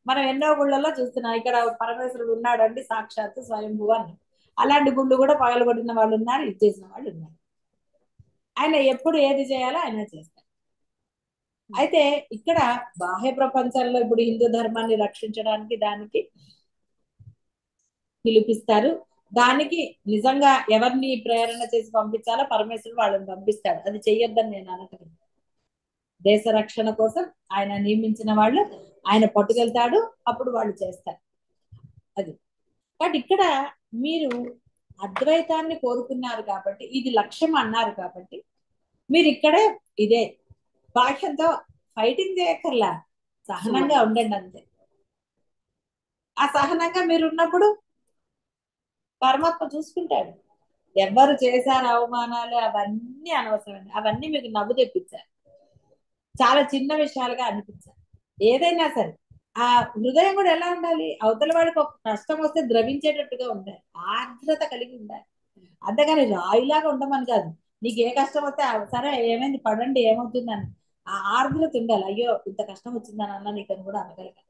మనం ఎన్నో గుళ్ళల్లో చూస్తున్నాం, ఇక్కడ పరమేశ్వరుడు ఉన్నాడండి సాక్షాత్తు స్వయంభువ అని. అలాంటి గుళ్ళు కూడా పగలగొట్టిన వాళ్ళు ఉన్నారు, ఇచ్చేసిన వాళ్ళు ఉన్నారు. ఆయన ఎప్పుడు ఏది చేయాలో ఆయన చేస్తారు. అయితే ఇక్కడ బాహ్య ప్రపంచంలో ఇప్పుడు హిందూ ధర్మాన్ని రక్షించడానికి దానికి పిలిపిస్తారు. దానికి నిజంగా ఎవరిని ప్రేరణ చేసి పంపించాలో పరమేశ్వరుడు వాళ్ళని పంపిస్తాడు. అది చెయ్యొద్దని నేను అనట్లేదు. దేశ రక్షణ కోసం ఆయన నియమించిన వాళ్ళు ఆయన పట్టుకెళ్తాడు, అప్పుడు వాళ్ళు చేస్తారు. అది కాబట్టి ఇక్కడ మీరు అద్వైతాన్ని కోరుకున్నారు కాబట్టి, ఇది లక్ష్యం అన్నారు కాబట్టి, మీరు ఇక్కడే ఇదే బాహ్యంతో ఫైటింగ్ చేయక్కర్లా, సహనంగా ఉండండి అంతే. ఆ సహనంగా మీరు ఉన్నప్పుడు పరమాత్మ చూసుకుంటాడు. ఎవరు చేశారు అవమానాలు అవన్నీ అనవసరమండి. అవన్నీ మీకు నవ్వు తెప్పించారు, చాలా చిన్న విషయాలుగా అనిపించారు. ఏదైనా సరే ఆ హృదయం కూడా ఎలా ఉండాలి? అవతల వాడికి ఒక కష్టం వస్తే ద్రవించేటట్టుగా ఉండాలి, ఆర్ద్రత కలిగి ఉండాలి. అంతేగాని రాయిలాగా ఉండమని కాదు. నీకు ఏ కష్టం వస్తే సరే ఏమైంది పడండి ఏమవుతుందని ఆ ఆర్ద్రత ఉండాలి. అయ్యో ఇంత కష్టం వచ్చిందని అన్న నీకని కూడా అనగలగాలి.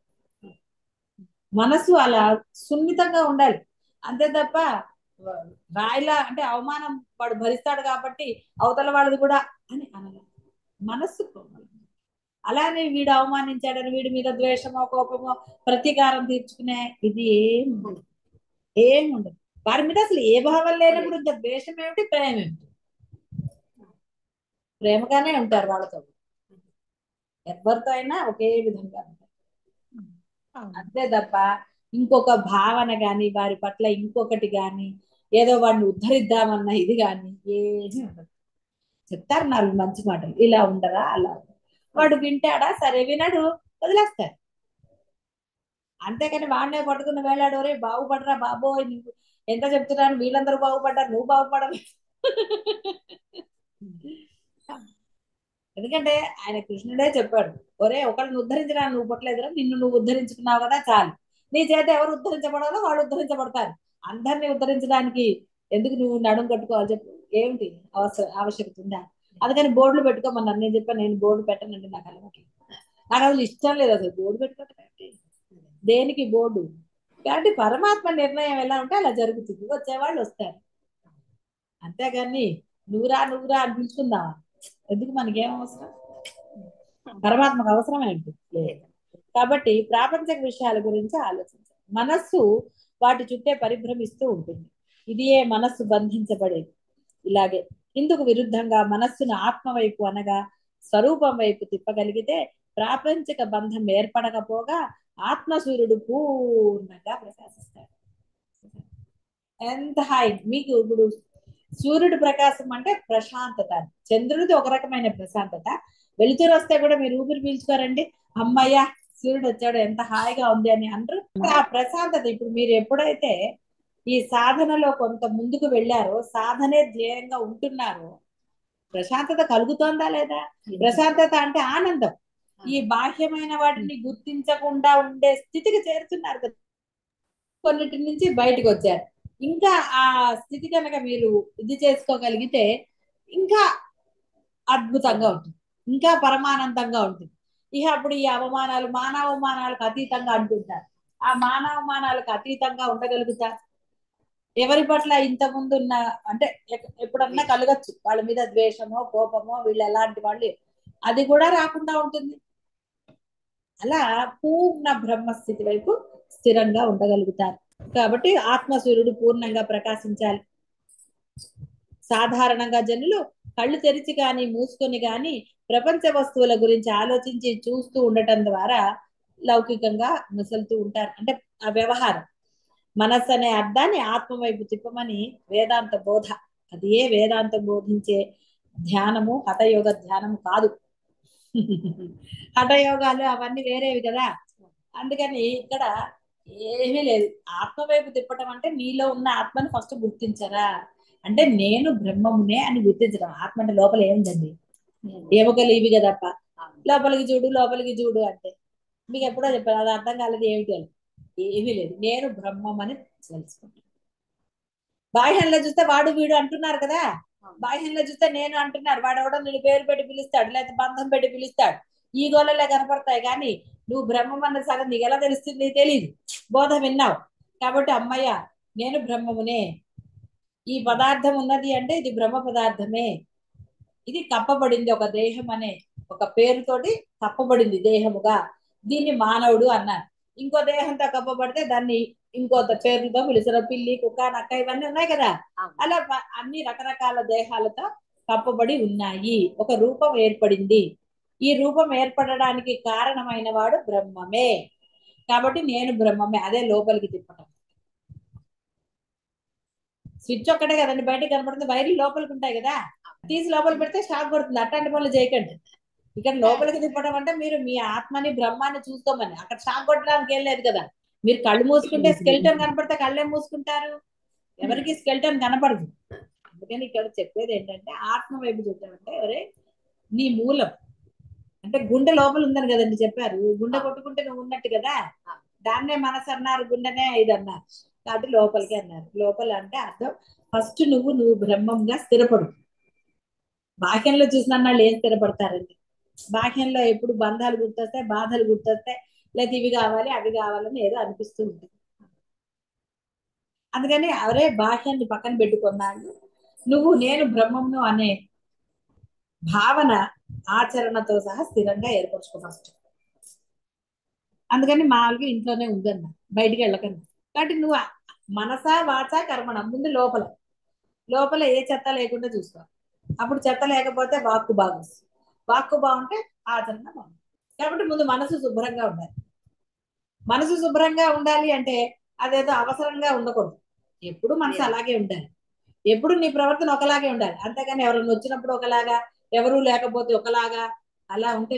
మనసు అలా సున్నితంగా ఉండాలి. అంతే తప్ప రాయిలా అంటే అవమానం వాడు భరిస్తాడు కాబట్టి అవతల వాడిది కూడా అని అనలేదు. మనస్సు అలానే వీడు అవమానించాడని వీడి మీద ద్వేషమో కోపమో ప్రతీకారం తీర్చుకునే ఇది ఏం ఉండదు. వారి మీద అసలు ఏ భావం లేనప్పుడు ఇంకా ద్వేషం ఏమిటి, ప్రేమ ఏమిటి? ప్రేమగానే ఉంటారు వాళ్ళతో, ఎవరితో అయినా ఒకే విధంగా ఉంటారు. అంతే తప్ప ఇంకొక భావన గాని వారి పట్ల ఇంకొకటి గాని ఏదో వాడిని ఉద్ధరిద్దామన్న ఇది గాని ఏమీ ఉండదు. చెప్తారు నాలుగు మంచి మాటలు, ఇలా ఉండరా అలా. వాడు వింటాడా? సరే వినడు, వదిలేస్తారు. అంతేకాని వాడినే పట్టుకుని వేలాడు, రే బాగుపడరా బాబోయ్, నువ్వు ఎంత చెప్తున్నాను, వీళ్ళందరూ బాగుపడ్డారు నువ్వు బాగుపడవు. ఎందుకంటే ఆయన కృష్ణుడే చెప్పాడు, ఒరే ఒకళ్ళని ఉద్ధరించడా నువ్వు పుట్టలేదురా, నిన్ను నువ్వు ఉద్ధరించుకున్నావు కదా చాలు. నీ చేత ఎవరు ఉద్ధరించబడాలో వాళ్ళు ఉద్ధరించబడతారు. అందరినీ ఉద్ధరించడానికి ఎందుకు నువ్వు నడుం కట్టుకోవాలి చెప్పు? ఏమిటి ఆవశ్యకత ఉందా? అందుకని బోర్డులు పెట్టుకోమన్నారు. నేను చెప్పాను నేను బోర్డు పెట్టనండి, నాకు అలవాటు, నాకు అసలు ఇష్టం లేదు అసలు బోర్డు పెట్టుకోవటం. దేనికి బోర్డు? కాబట్టి పరమాత్మ నిర్ణయం ఎలా ఉంటే అలా జరుగుతుంది, వచ్చేవాళ్ళు వస్తారు. అంతేగాని నువ్వురా నువ్వురా అని పిలుచుకుందామా? ఎందుకు, మనకేం అవసరం? పరమాత్మకు అవసరం ఏంటి? లేదు. కాబట్టి ప్రాపంచిక విషయాల గురించి ఆలోచించాలి. మనస్సు వాటి చుట్టే పరిభ్రమిస్తూ ఉంటుంది. ఇదియే మనస్సు బంధించబడేది. ఇలాగే ఇందుకు విరుద్ధంగా మనస్సును ఆత్మ వైపు అనగా స్వరూపం వైపు తిప్పగలిగితే ప్రాపంచిక బంధం ఏర్పడకపోగా ఆత్మసూర్యుడు పూర్ణంగా ప్రకాశిస్తాడు. ఎంత హాయి మీకు ఇప్పుడు సూర్యుడు ప్రకాశం అంటే ప్రశాంతత. చంద్రుడిది ఒక రకమైన ప్రశాంతత. వెలుతురు వస్తే కూడా మీరు ఊపిరి పీల్చుకోరండి, అమ్మయ్యా సూర్యుడు వచ్చాడు ఎంత హాయిగా ఉంది అని అంటారు. ఆ ప్రశాంతత ఇప్పుడు మీరు ఎప్పుడైతే ఈ సాధనలో కొంత ముందుకు వెళ్ళారో, సాధనే ధ్యేయంగా ఉంటున్నారో, ప్రశాంతత కలుగుతోందా లేదా? ప్రశాంతత అంటే ఆనందం. ఈ బాహ్యమైన వాటిని గుర్తించకుండా ఉండే స్థితికి చేరుతున్నారు కదా, కొన్నిటి నుంచి బయటకు వచ్చారు. ఇంకా ఆ స్థితి కనుక మీరు ఇది చేసుకోగలిగితే ఇంకా అద్భుతంగా ఉంటుంది, ఇంకా పరమానందంగా ఉంటుంది. ఇక అప్పుడు ఈ అవమానాలు మానవమానాలకు అతీతంగా అంటుంటారు. ఆ మానవమానాలకు అతీతంగా ఉండగలుగుతారు. ఎవరి పట్ల ఇంత ముందు ఉన్న అంటే ఎప్పుడన్నా కలగచ్చు వాళ్ళ మీద ద్వేషమో కోపమో, వీళ్ళు ఎలాంటి వాళ్ళు, అది కూడా రాకుండా ఉంటుంది. అలా పూర్ణ బ్రహ్మస్థితి వైపు స్థిరంగా ఉండగలుగుతారు. కాబట్టి ఆత్మసూర్యుడు పూర్ణంగా ప్రకాశించాలి. సాధారణంగా జనులు కళ్ళు తెరిచి కానీ మూసుకొని కానీ ప్రపంచ వస్తువుల గురించి ఆలోచించి చూస్తూ ఉండటం ద్వారా లౌకికంగా ముసలుతూ ఉంటారు. అంటే ఆ వ్యవహారం మనస్సు అనే అర్థాన్ని ఆత్మ వైపు తిప్పమని వేదాంత బోధ. అది ఏ వేదాంతం బోధించే ధ్యానము హఠయోగ ధ్యానము కాదు. హఠయోగాలు అవన్నీ వేరేవి కదా. అందుకని ఇక్కడ ఏమీ లేదు. ఆత్మ వైపు తిప్పటం అంటే నీలో ఉన్న ఆత్మను ఫస్ట్ గుర్తించరా, అంటే నేను బ్రహ్మమునే అని గుర్తించడం. ఆత్మ అంటే లోపల ఏముందండి, ఎముకలు ఇవి కదప్ప. లోపలికి చూడు లోపలికి చూడు అంటే మీకు ఎప్పుడో చెప్పారు, అది అర్థం కాలేదు. ఏమిటి అని ఏమీ లేదు, నేను బ్రహ్మం అని తెలుసుకుంటాను. బాహ్యంలో చూస్తే వాడు వీడు అంటున్నారు కదా, బాహ్యంలో చూస్తే నేను అంటున్నారు, వాడు ఎవడో నేను పేరు పెట్టి పిలుస్తాడు, లేకపోతే బంధం పెట్టి పిలుస్తాడు, ఈ గోళలే కనపడతాయి. కానీ నువ్వు బ్రహ్మం అన్న సగం నీకు ఎలా తెలుస్తుంది? నీకు తెలియదు, బోధ విన్నావు కాబట్టి అమ్మయ్య నేను బ్రహ్మమునే. ఈ పదార్థం ఉన్నది అంటే ఇది బ్రహ్మ పదార్థమే, ఇది కప్పబడింది ఒక దేహం అనే ఒక పేరుతోటి కప్పబడింది దేహముగా, దీన్ని మానవుడు అన్నారు. ఇంకో దేహంతో కప్పబడితే దాన్ని ఇంకో పేర్లతో పిలుస్తారు, పిల్లి కుక్క నక్క ఇవన్నీ ఉన్నాయి కదా. అలా అన్ని రకరకాల దేహాలతో కప్పబడి ఉన్నాయి, ఒక రూపం ఏర్పడింది. ఈ రూపం ఏర్పడడానికి కారణమైన వాడు బ్రహ్మమే. కాబట్టి నేను బ్రహ్మమే, అదే లోపలికి తిప్పటం. స్విచ్ ఒక్కటే కదండి బయటకు కనపడుతుంది, వైర్లు లోపలికి ఉంటాయి కదా, తీసి లోపల పెడితే షాక్ కొడుతుంది. అట్లాంటి పనులు చేయకండి. ఇక్కడ లోపలికి తిప్పడం అంటే మీరు మీ ఆత్మని బ్రహ్మాన్ని చూసుకోమని, అక్కడ షాక్ కొట్టడానికి ఏం లేదు కదా. మీరు కళ్ళు మూసుకుంటే స్కెల్టన్ కనపడితే కళ్ళే మూసుకుంటారు, ఎవరికి స్కెల్టన్ కనపడదు. అందుకని ఇక్కడ చెప్పేది ఏంటంటే ఆత్మ వైపు చూద్దామంటే ఎవరే నీ మూలం అంటే గుండె లోపల ఉందని కదండి చెప్పారు. గుండె కొట్టుకుంటే నువ్వు ఉన్నట్టు కదా, దాన్నే మనసు అన్నారు, గుండెనే ఇది అన్నారు. కాబట్టి లోపలికి అన్నారు. లోపల అంటే అర్థం ఫస్ట్ నువ్వు బ్రహ్మంగా స్థిరపడు. బాహ్యంలో చూసిన వాళ్ళు ఏం స్థిరపడతారండి? బాహ్యంలో ఎప్పుడు బంధాలు గుర్తొస్తాయి, బాధలు గుర్తొస్తాయి, లేదా ఇవి కావాలి అవి కావాలని ఏదో అనిపిస్తూ ఉంటుంది. అందుకని అవరే బాహ్యాన్ని పక్కన పెట్టుకున్నాడు. నువ్వు నేను బ్రహ్మమును అనే భావన ఆచరణతో సహా స్థిరంగా ఏర్పరచుకో ఫస్ట్. అందుకని మామూలుగా ఇంట్లోనే ఉందన్న, బయటికి వెళ్ళకండి. కాబట్టి నువ్వు మనసా వాచా కర్మణ ముందు లోపల లోపల ఏ చెత్త లేకుండా చూసుకో. అప్పుడు చెత్త లేకపోతే వాక్కు బాగుంది, వాక్కు బాగుంటే ఆచరణ బాగుంది. కాబట్టి ముందు మనసు శుభ్రంగా ఉండాలి. మనసు శుభ్రంగా ఉండాలి అంటే అదేదో అవసరంగా ఉండకూడదు. ఎప్పుడు మనసు అలాగే ఉండాలి, ఎప్పుడు నీ ప్రవర్తన ఒకలాగే ఉండాలి. అంతేగాని ఎవరైనా వచ్చినప్పుడు ఒకలాగా, ఎవరు లేకపోతే ఒకలాగా అలా ఉంటే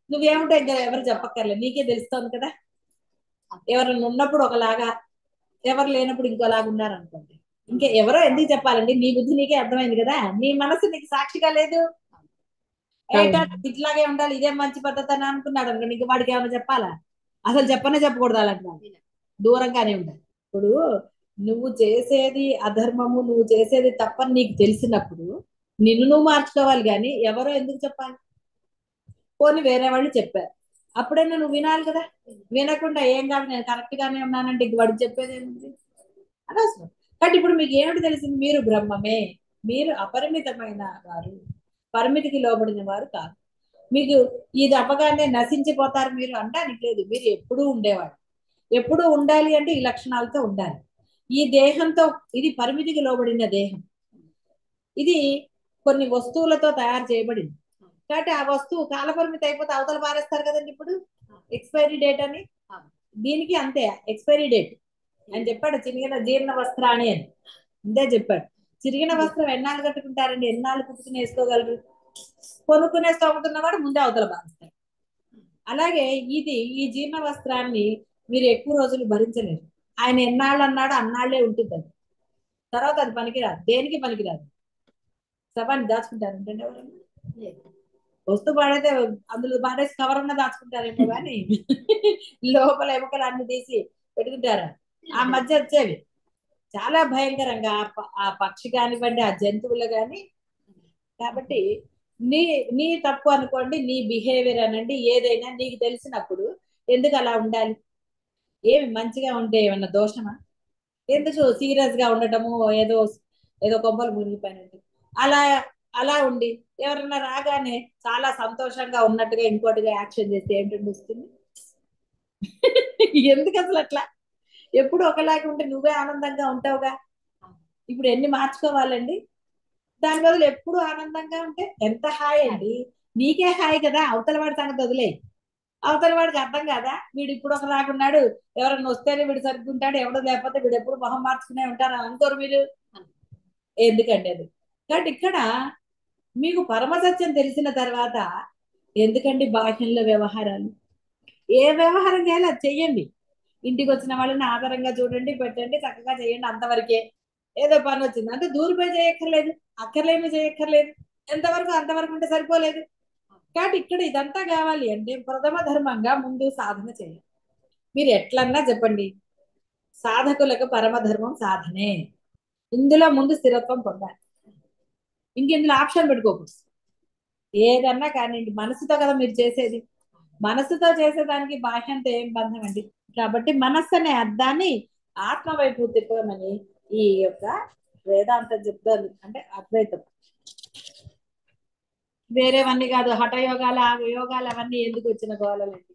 నువ్వేముంటే ఇంకా ఎవరు చెప్పక్కర్లేదు, నీకే తెలుస్తోంది కదా. ఎవరైనా ఉన్నప్పుడు ఒకలాగా, ఎవరు లేనప్పుడు ఇంకోలాగా ఉన్నారనుకోండి, ఇంకా ఎవరో ఎందుకు చెప్పాలండి, నీ బుద్ధి నీకే అర్థమైంది కదా, నీ మనసు నీకు సాక్షిగా లేదు. ఏటా ఇట్లాగే ఉండాలి, ఇదే మంచి పద్ధతి అని అనుకున్నాడు అనుకోండి, ఇంక వాడికి ఏమైనా చెప్పాలా? అసలు చెప్పనే చెప్పకూడదు, అలాంటి దూరంగానే ఉండాలి. ఇప్పుడు నువ్వు చేసేది అధర్మము, నువ్వు చేసేది తప్పని నీకు తెలిసినప్పుడు నిన్ను నువ్వు మార్చుకోవాలి, కానీ ఎవరో ఎందుకు చెప్పాలి? పోనీ వేరే వాళ్ళు చెప్పారు, అప్పుడైనా నువ్వు వినాలి కదా. వినకుండా ఏం కాదు నేను కరెక్ట్ గానే ఉన్నానంటే ఇంక వాడికి చెప్పేది ఏముంది, అనవసరం. కాబట్టి ఇప్పుడు మీకు ఏమిటి తెలిసింది? మీరు బ్రహ్మమే, మీరు అపరిమితమైన వారు, పరిమితికి లోబడిన వారు కాదు. మీకు ఇది అవ్వగానే నశించిపోతారు మీరు అనడానికి లేదు, మీరు ఎప్పుడూ ఉండేవాడు. ఎప్పుడు ఉండాలి అంటే ఈ లక్షణాలతో ఉండాలి. ఈ దేహంతో, ఇది పరిమితికి లోబడిన దేహం, ఇది కొన్ని వస్తువులతో తయారు చేయబడింది. కాబట్టి ఆ వస్తువు కాలపరిమితి అయిపోతే అవతల పారేస్తారు కదండి. ఇప్పుడు ఎక్స్పైరీ డేట్ అని, దీనికి అంతే ఎక్స్పైరీ డేట్ అని చెప్పాడు. చిరిగిన జీర్ణ వస్త్రాన్ని అని అంతే చెప్పాడు. చిరిగిన వస్త్రం ఎన్నాళ్ళు కట్టుకుంటారండి, ఎన్నాళ్ళు కుట్టుకుని వేసుకోగలరు? కొనుక్కునే స్తోమతున్నవాడు ముందే అవతల పారేస్తాడు. అలాగే ఈ జీర్ణ వస్త్రాన్ని మీరు ఎక్కువ రోజులు భరించలేరు. ఆయన ఎన్నాళ్ళు అన్నాడు అన్నాళ్లే ఉంటుంది అది. తర్వాత అది పనికిరాదు, దేనికి పనికిరాదు. శవాన్ని దాచుకుంటారు అంటే ఎవరన్నా లేదు. వస్తువు పాడైతే అందులో పాడేసి కవర్ ఉన్న దాచుకుంటారేమో కానీ లోపల ఎముకలు అన్ని తీసి పెట్టుకుంటారా? ఆ మధ్య వచ్చేవి చాలా భయంకరంగా ఆ పక్షి కానివ్వండి, ఆ జంతువులు కానీ. కాబట్టి నీ నీ తప్పు అనుకోండి, నీ బిహేవియర్ అనండి, ఏదైనా నీకు తెలిసినప్పుడు ఎందుకు అలా ఉండాలి? ఏమి మంచిగా ఉంటే ఏమన్నా దోషమా? ఎందుకు సీరియస్ గా ఉండటము, ఏదో ఏదో కొమ్మలు మునిగిపోయినట్టు అలా అలా ఉండి ఎవరన్నా రాగానే చాలా సంతోషంగా ఉన్నట్టుగా ఇంకోటిగా యాక్షన్ చేస్తే ఏంటంటే వస్తుంది? ఎందుకు అసలు అట్లా? ఎప్పుడు ఒకలాగా ఉంటే నువ్వే ఆనందంగా ఉంటావుగా. ఇప్పుడు ఎన్ని మార్చుకోవాలండి? దాని బదులు ఎప్పుడు ఆనందంగా ఉంటే ఎంత హాయ్ అండి. నీకే హాయ్ కదా, అవతల వాడి సంగతి వదిలే. అవతల వాడికి అర్థం కాదా వీడు ఇప్పుడు ఒకలాగా ఉన్నాడు, ఎవరన్నా వస్తేనే వీడు సర్దుకుంటాడు, ఎవడు లేకపోతే వీడు ఎప్పుడు మొహం మార్చుకునే ఉంటారు అనుకోరు మీరు. ఎందుకండి అది? కాబట్టి ఇక్కడ మీకు పరమసత్యం తెలిసిన తర్వాత ఎందుకండి బాహ్యంలో వ్యవహారాలు? ఏ వ్యవహారం చేయాలి అది చెయ్యండి. ఇంటికి వచ్చిన వాళ్ళని ఆధారంగా చూడండి, పెట్టండి, చక్కగా చేయండి, అంతవరకే. ఏదో పని వచ్చింది అంటే దూరిపోయి చేయక్కర్లేదు, అక్కర్లేమి చేయక్కర్లేదు. ఎంతవరకు అంతవరకు ఉంటే సరిపోలేదు. కాబట్టి ఇక్కడ ఇదంతా కావాలి అంటే ప్రథమ ధర్మంగా ముందు సాధన చేయాలి. మీరు ఎట్లన్నా చెప్పండి, సాధకులకు పరమధర్మం సాధనే. ఇందులో ముందు స్థిరత్వం పొందాలి. ఇందులో ఆప్షన్ పెట్టుకోకూడదు. ఏదన్నా కానివ్వండి, మనసుతో కదా మీరు చేసేది. మనసుతో చేసేదానికి బాహ్యంతో ఏం బంధం అండి? కాబట్టి మనస్సు అనే అర్థాన్ని ఆత్మ వైపు తిప్పమని ఈ యొక్క వేదాంతం చెప్తారు. అంటే అద్వైతం, వేరేవన్నీ కాదు. హఠయోగాలు ఆ యోగాలు అవన్నీ ఎందుకు వచ్చిన గోళలండి?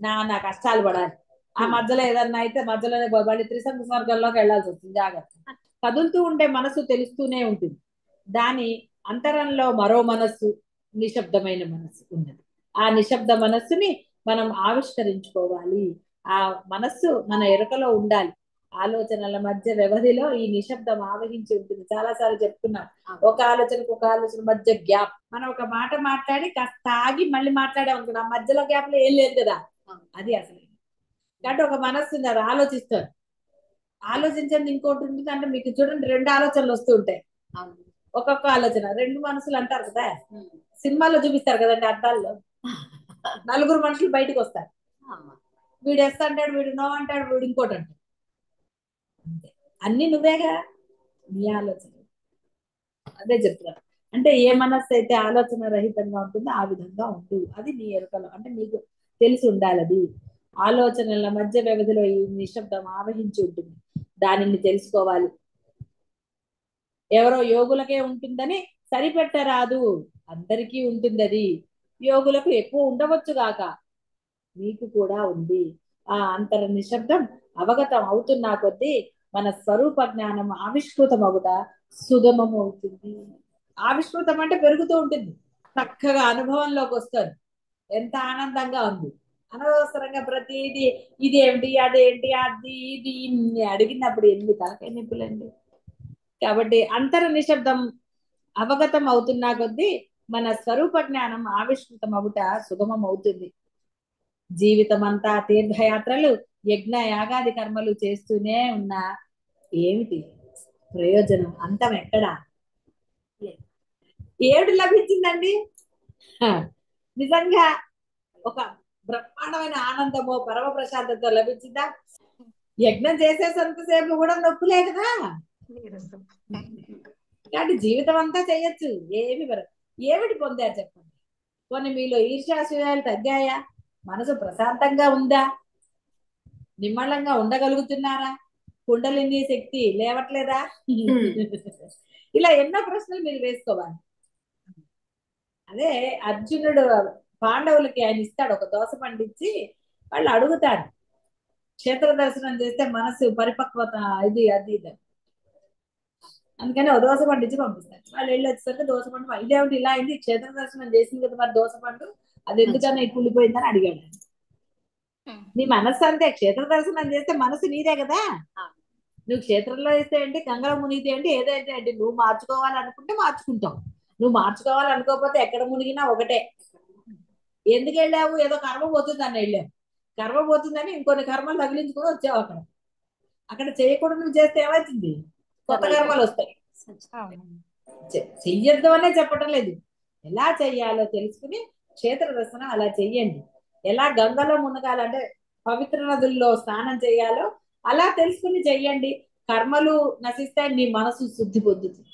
నా కష్టాలు పడాలి, ఆ మధ్యలో ఏదన్నా అయితే మధ్యలోనే మళ్ళీ త్రిసంగ స్వర్గంలోకి వెళ్ళాల్సి వస్తుంది. జాగ్రత్త. కదులుతూ ఉండే మనసు తెలుస్తూనే ఉంటుంది. దాని అంతరంలో మరో మనస్సు, నిశ్శబ్దమైన మనస్సు ఉన్నది. ఆ నిశ్శబ్ద మనస్సుని మనం ఆవిష్కరించుకోవాలి. ఆ మనస్సు మన ఎరుకలో ఉండాలి. ఆలోచనల మధ్య వ్యవధిలో ఈ నిశ్శబ్దం ఆవహించి ఉంటుంది. చాలా సార్లు చెప్తున్నాం, ఒక ఆలోచనకు ఒక ఆలోచన మధ్య గ్యాప్. మనం ఒక మాట మాట్లాడి కాస్త ఆగి మళ్ళీ మాట్లాడాం అనుకో, ఆ మధ్యలో గ్యాప్ లో ఏం లేదు కదా. అది అసలు. కాబట్టి ఒక మనస్సు ఉంది, అది ఆలోచిస్తారు. ఆలోచించండి. ఇంకోటి ఉంటుంది అంటే మీకు చూడండి, రెండు ఆలోచనలు వస్తూ ఉంటాయి. ఒక్కొక్క ఆలోచన, రెండు మనసులు అంటారు కదా. సినిమాలో చూపిస్తారు కదండి అద్దాల్లో, నలుగురు మనుషులు బయటకు వస్తారు. వీడు ఎస్ అంటాడు, వీడు నో అంటాడు, వీడు ఇంకోటి అంటాడు. అంతే, అన్ని నువ్వేగా, నీ ఆలోచన. అదే చెప్తున్నారు. అంటే ఏ మనస్సు అయితే ఆలోచన రహితంగా ఉంటుందో ఆ విధంగా ఉండు. అది నీ ఎరుకలో, అంటే నీకు తెలిసి ఉండాలి. అది ఆలోచనల మధ్య వ్యవధిలో ఈ నిశ్శబ్దం ఆవహించి ఉంటుంది. దానిని తెలుసుకోవాలి. ఎవరో యోగులకే ఉంటుందని సరిపెట్టరాదు, అందరికీ ఉంటుంది అది. యోగులకు ఎక్కువ ఉండవచ్చు గాక, మీకు కూడా ఉంది. ఆ అంతర నిశ్శబ్దం అవగతం అవుతున్నా కొద్దీ మన స్వరూప జ్ఞానం ఆవిష్కృతం అవుతా సుగమం అవుతుంది. ఆవిష్కృతం అంటే పెరుగుతూ ఉంటుంది, చక్కగా అనుభవంలోకి వస్తుంది. ఎంత ఆనందంగా ఉంది. అనవసరంగా ప్రతిదీ ఇదేంటి అదేంటి అది ఇది అడిగినప్పుడు ఎన్ని తలకాయ నొప్పులండి. కాబట్టి అంతర నిశ్శబ్దం అవగతం అవుతున్నా కొద్దీ మన స్వరూప జ్ఞానం ఆవిష్కృతం అవుట సుగమం అవుతుంది. జీవితం అంతా తీర్థయాత్రలు, యజ్ఞ యాగాది కర్మలు చేస్తూనే ఉన్నా ఏమిటి ప్రయోజనం? అంతం ఎక్కడా? ఏడు లభించిందండి. నిజంగా ఒక బ్రహ్మాండమైన ఆనందమో పరమ ప్రశాంతతో లభించిందా? యజ్ఞం చేసేసంతసేపు కూడా నొప్పులే కదా. కాబట్టి జీవితం అంతా చేయొచ్చు, ఏమిటి పొందారు చెప్పండి? కొన్ని మీలో ఈర్ష్యాసూయాలు తగ్గాయా? మనసు ప్రశాంతంగా ఉందా? నిమ్మళంగా ఉండగలుగుతున్నారా? కుండలిని శక్తి లేవట్లేదా? ఇలా ఎన్నో ప్రశ్నలు మీరు వేసుకోవాలి. అదే అర్జునుడు పాండవులకి ఆయన ఇస్తాడు ఒక దోస పండించి, వాళ్ళు అడుగుతాడు క్షేత్ర దర్శనం చేస్తే మనసు పరిపక్వత ఇది అది ఇది. అందుకని ఒక దోస పండించి పంపిస్తారు. వాళ్ళు వెళ్ళి వచ్చేసరికి దోస పండు ఇదేమిటి ఇలా అయింది, క్షేత్ర దర్శనం చేసింది కదా మరి దోస పండు అది ఎందుకన్నా కుళ్ళిపోయిందని అడిగాడు. నీ మనస్సు అంతే, క్షేత్ర దర్శనం చేస్తే మనసు నీదే కదా. నువ్వు క్షేత్రంలో వేస్తే ఏంటి, గంగలో మునిగితే ఏంటి, ఏదైతే ఏంటి, నువ్వు మార్చుకోవాలనుకుంటే మార్చుకుంటావు. నువ్వు మార్చుకోవాలనుకోకపోతే ఎక్కడ మునిగినా ఒకటే. ఎందుకు వెళ్ళావు? ఏదో కర్మ పోతుందని వెళ్ళావు. కర్మ పోతుందని ఇంకొన్ని కర్మలు తగిలించుకొని వచ్చావు. అక్కడ అక్కడ చేయకూడదు నువ్వు చేస్తే ఏమవుతుంది? కొత్త కర్మలు వస్తాయి. చెయ్యొద్దు అనే చెప్పటం లేదు. ఎలా చెయ్యాలో తెలుసుకుని క్షేత్ర దర్శనం అలా చెయ్యండి. ఎలా గంగలో మునగాలంటే పవిత్ర నదుల్లో స్నానం చేయాలో అలా తెలుసుకుని చెయ్యండి. కర్మలు నశిస్తాయి, నీ మనసు శుద్ధి పొందుతుంది.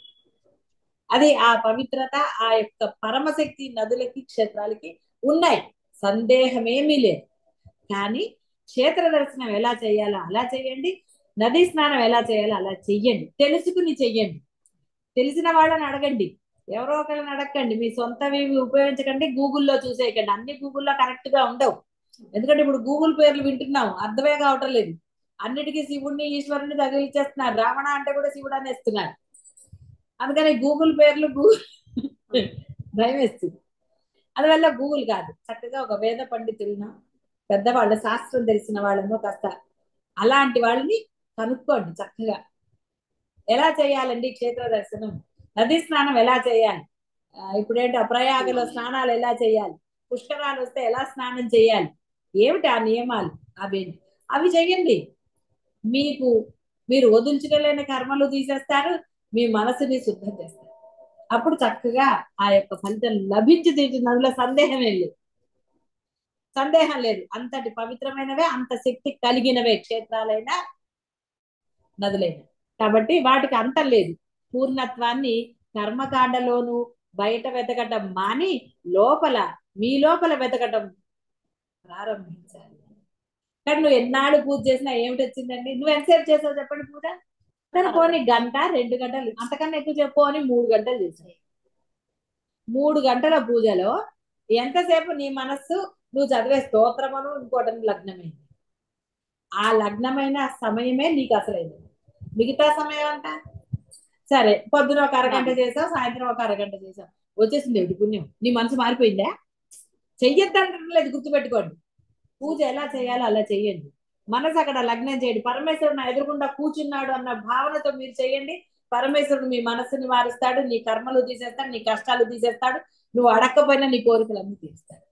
అది ఆ పవిత్రత ఆ యొక్క పరమశక్తి నదులకి క్షేత్రాలకి ఉన్నాయి, సందేహమేమీ లేదు. కానీ క్షేత్ర దర్శనం ఎలా చేయాలో అలా చేయండి, నదీ స్నానం ఎలా చేయాలో అలా చెయ్యండి. తెలుసుకుని చెయ్యండి. తెలిసిన వాళ్ళని అడగండి, ఎవరో ఒకరిని అడగండి. మీ సొంతవి ఉపయోగించకండి, గూగుల్లో చూసేయకండి. అన్ని గూగుల్లో కరెక్ట్ గా ఉండవు. ఎందుకంటే ఇప్పుడు గూగుల్ పేర్లు వింటున్నాం, అర్థమే కావటం లేదు. అన్నిటికీ శివుడిని ఈశ్వరుని తగిలిచ్చేస్తున్నారు. రావణ అంటే కూడా శివుడు అనేస్తున్నారు. అందుకని గూగుల్ పేర్లు భయం వేస్తుంది. అందువల్ల గూగుల్ కాదు, చక్కగా ఒక వేద పండితులను, పెద్దవాళ్ళ శాస్త్రం తెలిసిన వాళ్ళను కాస్త అలాంటి వాళ్ళని కనుక్కోండి. చక్కగా ఎలా చేయాలండి క్షేత్ర దర్శనం, నదీ స్నానం ఎలా చేయాలి, ఇప్పుడేంటి ప్రయాగలో స్నానాలు ఎలా చేయాలి, పుష్కరాలు వస్తే ఎలా స్నానం చేయాలి, ఏమిటి ఆ నియమాలు, అవి చెయ్యండి. మీకు మీరు వదులుచుకోలేని కర్మలు తీసేస్తారు, మీ మనసుని శుద్ధం చేస్తారు. అప్పుడు చక్కగా ఆ యొక్క ఫలితం లభించి తీరుతున్నదిలో సందేహమే లేదు. సందేహం లేదు. అంతటి పవిత్రమైనవే, అంత శక్తి కలిగినవే క్షేత్రాలైనా నదులైనా. కాబట్టి వాటికి అంతం లేదు. పూర్ణత్వాన్ని కర్మకాండలోను బయట వెతకటం మాని లోపల మీ లోపల వెతకటం ప్రారంభించాలి. కానీ నువ్వు ఎన్నాళ్ళు పూజ చేసినా ఏమిటి వచ్చిందండి? నువ్వు ఎంతసేపు చేసావు చెప్పండి పూజ? సరే పోనీ గంట 2 గంటలు, అంతకన్నా ఎక్కువ చెప్పు అని 3 గంటలు చేసావు. 3 గంటల పూజలో ఎంతసేపు నీ మనస్సు నువ్వు చదివే స్తోత్రమును ఇంకోటి లగ్నమైంది. ఆ లగ్నమైన సమయమే నీకు అసలైంది. మిగతా సమయం అంతా సరే పొద్దున ఒక అరగంట చేసావు, సాయంత్రం ఒక అరగంట చేసావు, వచ్చేసింది ఏమిటి పుణ్యం? నీ మనసు మారిపోయిందా? చెయ్యొద్దంటలేదు, గుర్తుపెట్టుకోండి. పూజ ఎలా చేయాలో అలా చెయ్యండి. మనసు అక్కడ లగ్నం చేయండి. పరమేశ్వరుడు నా ఎదురుగుండా కూర్చున్నాడు అన్న భావనతో మీరు చేయండి. పరమేశ్వరుడు మీ మనస్సుని మారుస్తాడు, నీ కర్మలు తీసేస్తాడు, నీ కష్టాలు తీసేస్తాడు, నువ్వు అడక్కపోయినా నీ కోరికలన్నీ తీరుస్తాడు.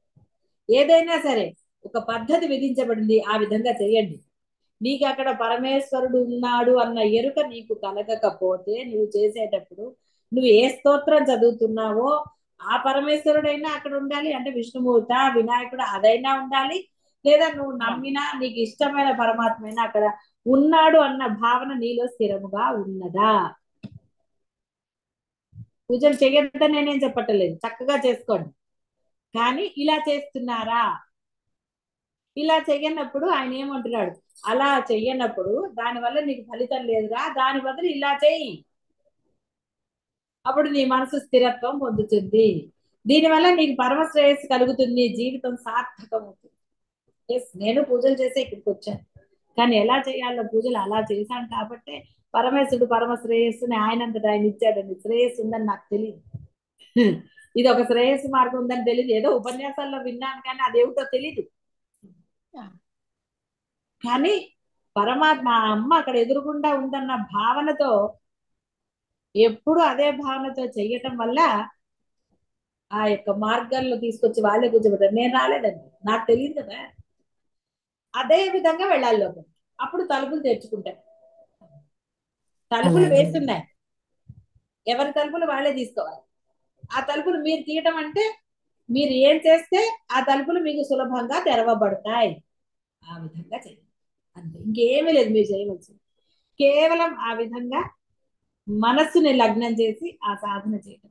ఏదైనా సరే ఒక పద్ధతి విధించబడింది, ఆ విధంగా చేయండి. నీకు అక్కడ పరమేశ్వరుడు ఉన్నాడు అన్న ఎరుక నీకు కలగకపోతే నువ్వు చేసేటప్పుడు నువ్వు ఏ స్తోత్రం చదువుతున్నావో ఆ పరమేశ్వరుడైనా అక్కడ ఉండాలి. అంటే విష్ణుమూర్త, వినాయకుడు అదైనా ఉండాలి. లేదా నువ్వు నమ్మినా నీకు ఇష్టమైన పరమాత్మైనా అక్కడ ఉన్నాడు అన్న భావన నీలో స్థిరముగా ఉన్నదా? పూజలు చేయొద్దని నేనేం చెప్పట్లేదు, చక్కగా చేసుకోండి. కానీ ఇలా చేస్తున్నారా? ఇలా చెయ్యనప్పుడు ఆయన ఏమంటున్నాడు? అలా చెయ్యనప్పుడు దానివల్ల నీకు ఫలితం లేదురా, దాని బదులు ఇలా చెయ్యి. అప్పుడు నీ మనసు స్థిరత్వం పొందుతుంది. దీనివల్ల నీకు పరమ శ్రేయస్సు కలుగుతుంది, జీవితం సార్థకం అవుతుంది. ఎస్, నేను పూజలు చేసే ఇక్కడికి వచ్చాను, కానీ ఎలా చేయాలో పూజలు అలా చేశాను కాబట్టి పరమేశ్వరుడు పరమ శ్రేయస్సుని ఆయనంతటా ఆయన ఇచ్చాడండి. శ్రేయస్సు ఉందని నాకు తెలియదు. ఇది ఒక శ్రేయస్సు మార్గం ఉందని తెలియదు. ఏదో ఉపన్యాసాల్లో విన్నాను కానీ అదేమిటో తెలీదు. కానీ పరమాత్మ అమ్మ అక్కడ ఎదురుగుండా ఉందన్న భావనతో ఎప్పుడు అదే భావనతో చెయ్యటం వల్ల ఆ యొక్క మార్గాల్లో తీసుకొచ్చి వాళ్ళే కూర్చోబెట్టారు. నేను రాలేదండి, నాకు తెలియదు కదా. అదే విధంగా వెళ్ళాలి లోపల. అప్పుడు తలుపులు తెరుచుకుంటాయి. తలుపులు వేస్తున్నాయి, ఎవరి తలుపులు వాళ్ళే తీసుకోవాలి. ఆ తలుపులు మీరు తీయటం అంటే మీరు ఏం చేస్తే ఆ తలుపులు మీకు సులభంగా తెరవబడతాయి. ఆ విధంగా చేయండి అంతే, ఇంకేమీ లేదు మీరు చేయవలసింది. కేవలం ఆ విధంగా మనస్సుని లగ్నం చేసి ఆ సాధన చేయడం.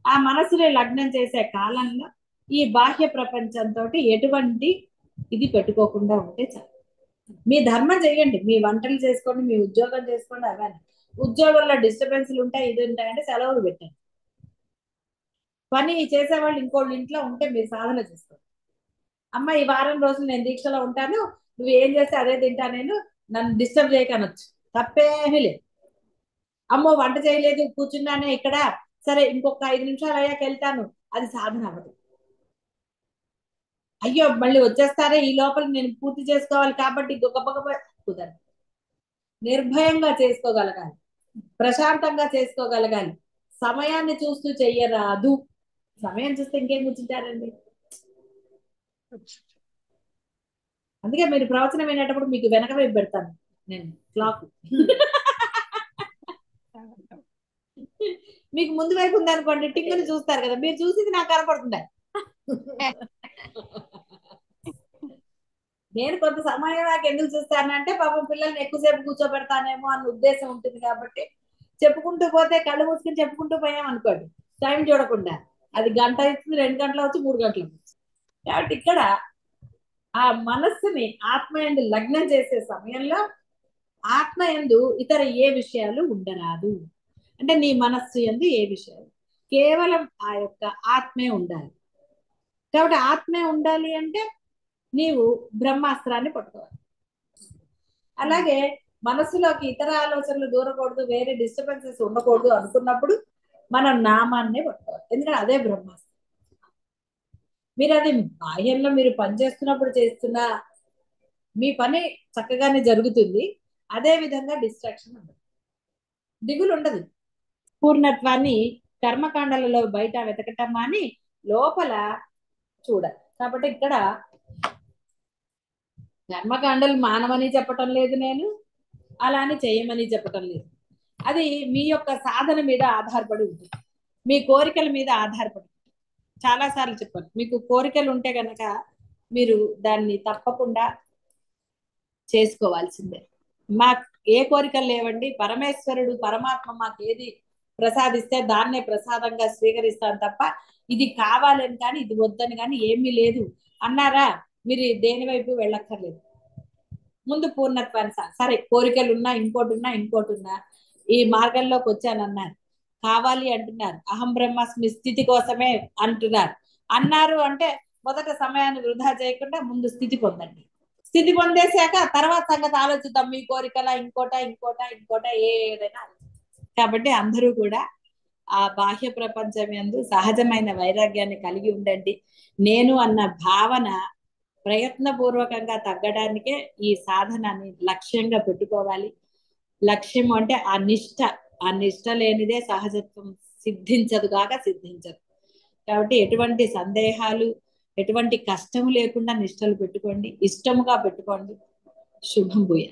ఆ మనస్సుని లగ్నం చేసే కాలంలో ఈ బాహ్య ప్రపంచంతో ఎటువంటి ఇది పెట్టుకోకుండా ఉంటే చాలు. మీ ధర్మం చేయండి, మీ వంటలు చేసుకోండి, మీ ఉద్యోగం చేసుకోండి. అవన్నీ ఉద్యోగంలో డిస్టర్బెన్స్లు ఉంటాయి, ఇది ఉంటాయంటే సెలవులు పెట్టండి. పని చేసేవాళ్ళు ఇంకోళ్ళు ఇంట్లో ఉంటే మీరు సాధన చేసుకోండి. అమ్మ ఈ వారం రోజులు నేను దీక్షలో ఉంటాను, నువ్వు ఏం చేస్తే అదే తింటా, నేను నన్ను డిస్టర్బ్ చేయకనొచ్చు, తప్పేమీ లేదు. అమ్మో వంట చేయలేదు కూర్చున్నానే ఇక్కడ, సరే ఇంకొక 5 నిమిషాలు అయ్యాక వెళ్తాను, అది సాధన అవ్వదు. అయ్యో మళ్ళీ వచ్చేస్తారే, ఈ లోపల నేను పూర్తి చేసుకోవాలి కాబట్టి గొప్ప కుదరదు. నిర్భయంగా చేసుకోగలగాలి, ప్రశాంతంగా అందుకే మీరు ప్రవచనం వినేటప్పుడు మీకు వెనక వైపు పెడతాను నేను క్లాక్. మీకు ముందు వైపు ఉందనుకోండి టింగుని చూస్తారు కదా, మీరు చూసింది నాకు కనపడుతుందా. నేను కొంత సమయం నాకు ఎందుకు చూస్తానంటే పాపం పిల్లల్ని ఎక్కువసేపు కూర్చోబెడతానేమో అన్న ఉద్దేశం ఉంటుంది కాబట్టి చెప్పుకుంటూ పోతే కళ్ళు మూసుకుని చెప్పుకుంటూ పోయాం అనుకోండి టైం చూడకుండా అది గంట ఇస్తుంది, 2 గంటలు అవచ్చు, 3 గంటలు అవచ్చు. కాబట్టి ఇక్కడ ఆ మనస్సుని ఆత్మయందు లగ్నం చేసే సమయంలో ఆత్మయందు ఇతర ఏ విషయాలు ఉండరాదు. అంటే నీ మనస్సు యందు ఏ విషయాలు, కేవలం ఆ యొక్క ఆత్మే ఉండాలి. కాబట్టి ఆత్మే ఉండాలి అంటే నీవు బ్రహ్మాస్త్రాన్ని పట్టుకోవాలి. అలాగే మనసులోకి ఇతర ఆలోచనలు దూరకూడదు, వేరే డిస్టర్బెన్సెస్ ఉండకూడదు అనుకున్నప్పుడు మనం నామాన్నే పట్టుకోవాలి. ఎందుకంటే అదే బ్రహ్మాస్త్రం. మీరు అది బాహ్యంలో మీరు పని చేస్తున్నప్పుడు చేస్తున్న మీ పని చక్కగానే జరుగుతుంది. అదే విధంగా డిస్ట్రాక్షన్ ఉండదు, దిగులు ఉండదు. పూర్ణత్వాన్ని కర్మకాండలలో బయట వెతకటం అని లోపల చూడాలి. కాబట్టి ఇక్కడ కర్మకాండలు మానవని చెప్పటం లేదు, నేను అలా అని చేయమని చెప్పటం లేదు. అది మీ యొక్క సాధన మీద ఆధారపడి ఉంటుంది, మీ కోరికల మీద ఆధారపడి. చాలా సార్లు చెప్పాను, మీకు కోరికలు ఉంటే గనక మీరు దాన్ని తప్పకుండా చేసుకోవాల్సిందే. మాకు ఏ కోరికలు లేవండి, పరమేశ్వరుడు పరమాత్మ మాకు ఏది ప్రసాదిస్తే దాన్నే ప్రసాదంగా స్వీకరిస్తాను తప్ప ఇది కావాలని కానీ ఇది వద్దని కానీ ఏమీ లేదు అన్నారా, మీరు దేని వైపు వెళ్ళక్కర్లేదు. ముందు పూర్ణత్వాన్ని సరే కోరికలు ఉన్నా ఇంకోటి ఉన్నా ఈ మార్గంలోకి వచ్చానన్నారు, కావాలి అంటున్నారు, అహం బ్రహ్మాస్మి స్థితి కోసమే అంటున్నారు అన్నారు అంటే మొదట సమయాన్ని వృధా చేయకుండా ముందు స్థితి పొందండి. స్థితి పొందేశాక తర్వాత సంగతి ఆలోచిద్దాం, మీ కోరికల ఇంకోట ఏదైనా. కాబట్టి అందరూ కూడా ఆ బాహ్య ప్రపంచం యందు సహజమైన వైరాగ్యాన్ని కలిగి ఉండండి. నేను అన్న భావన ప్రయత్నపూర్వకంగా తగ్గడానికే ఈ సాధనాన్ని లక్ష్యంగా పెట్టుకోవాలి. లక్ష్యం అంటే ఆ నిష్ట లేనిదే సహజత్వం సిద్ధించదు సిద్ధించదు. కాబట్టి ఎటువంటి సందేహాలు ఎటువంటి కష్టము లేకుండా నిష్టలు పెట్టుకోండి, ఇష్టముగా పెట్టుకోండి. శుభం భూయ.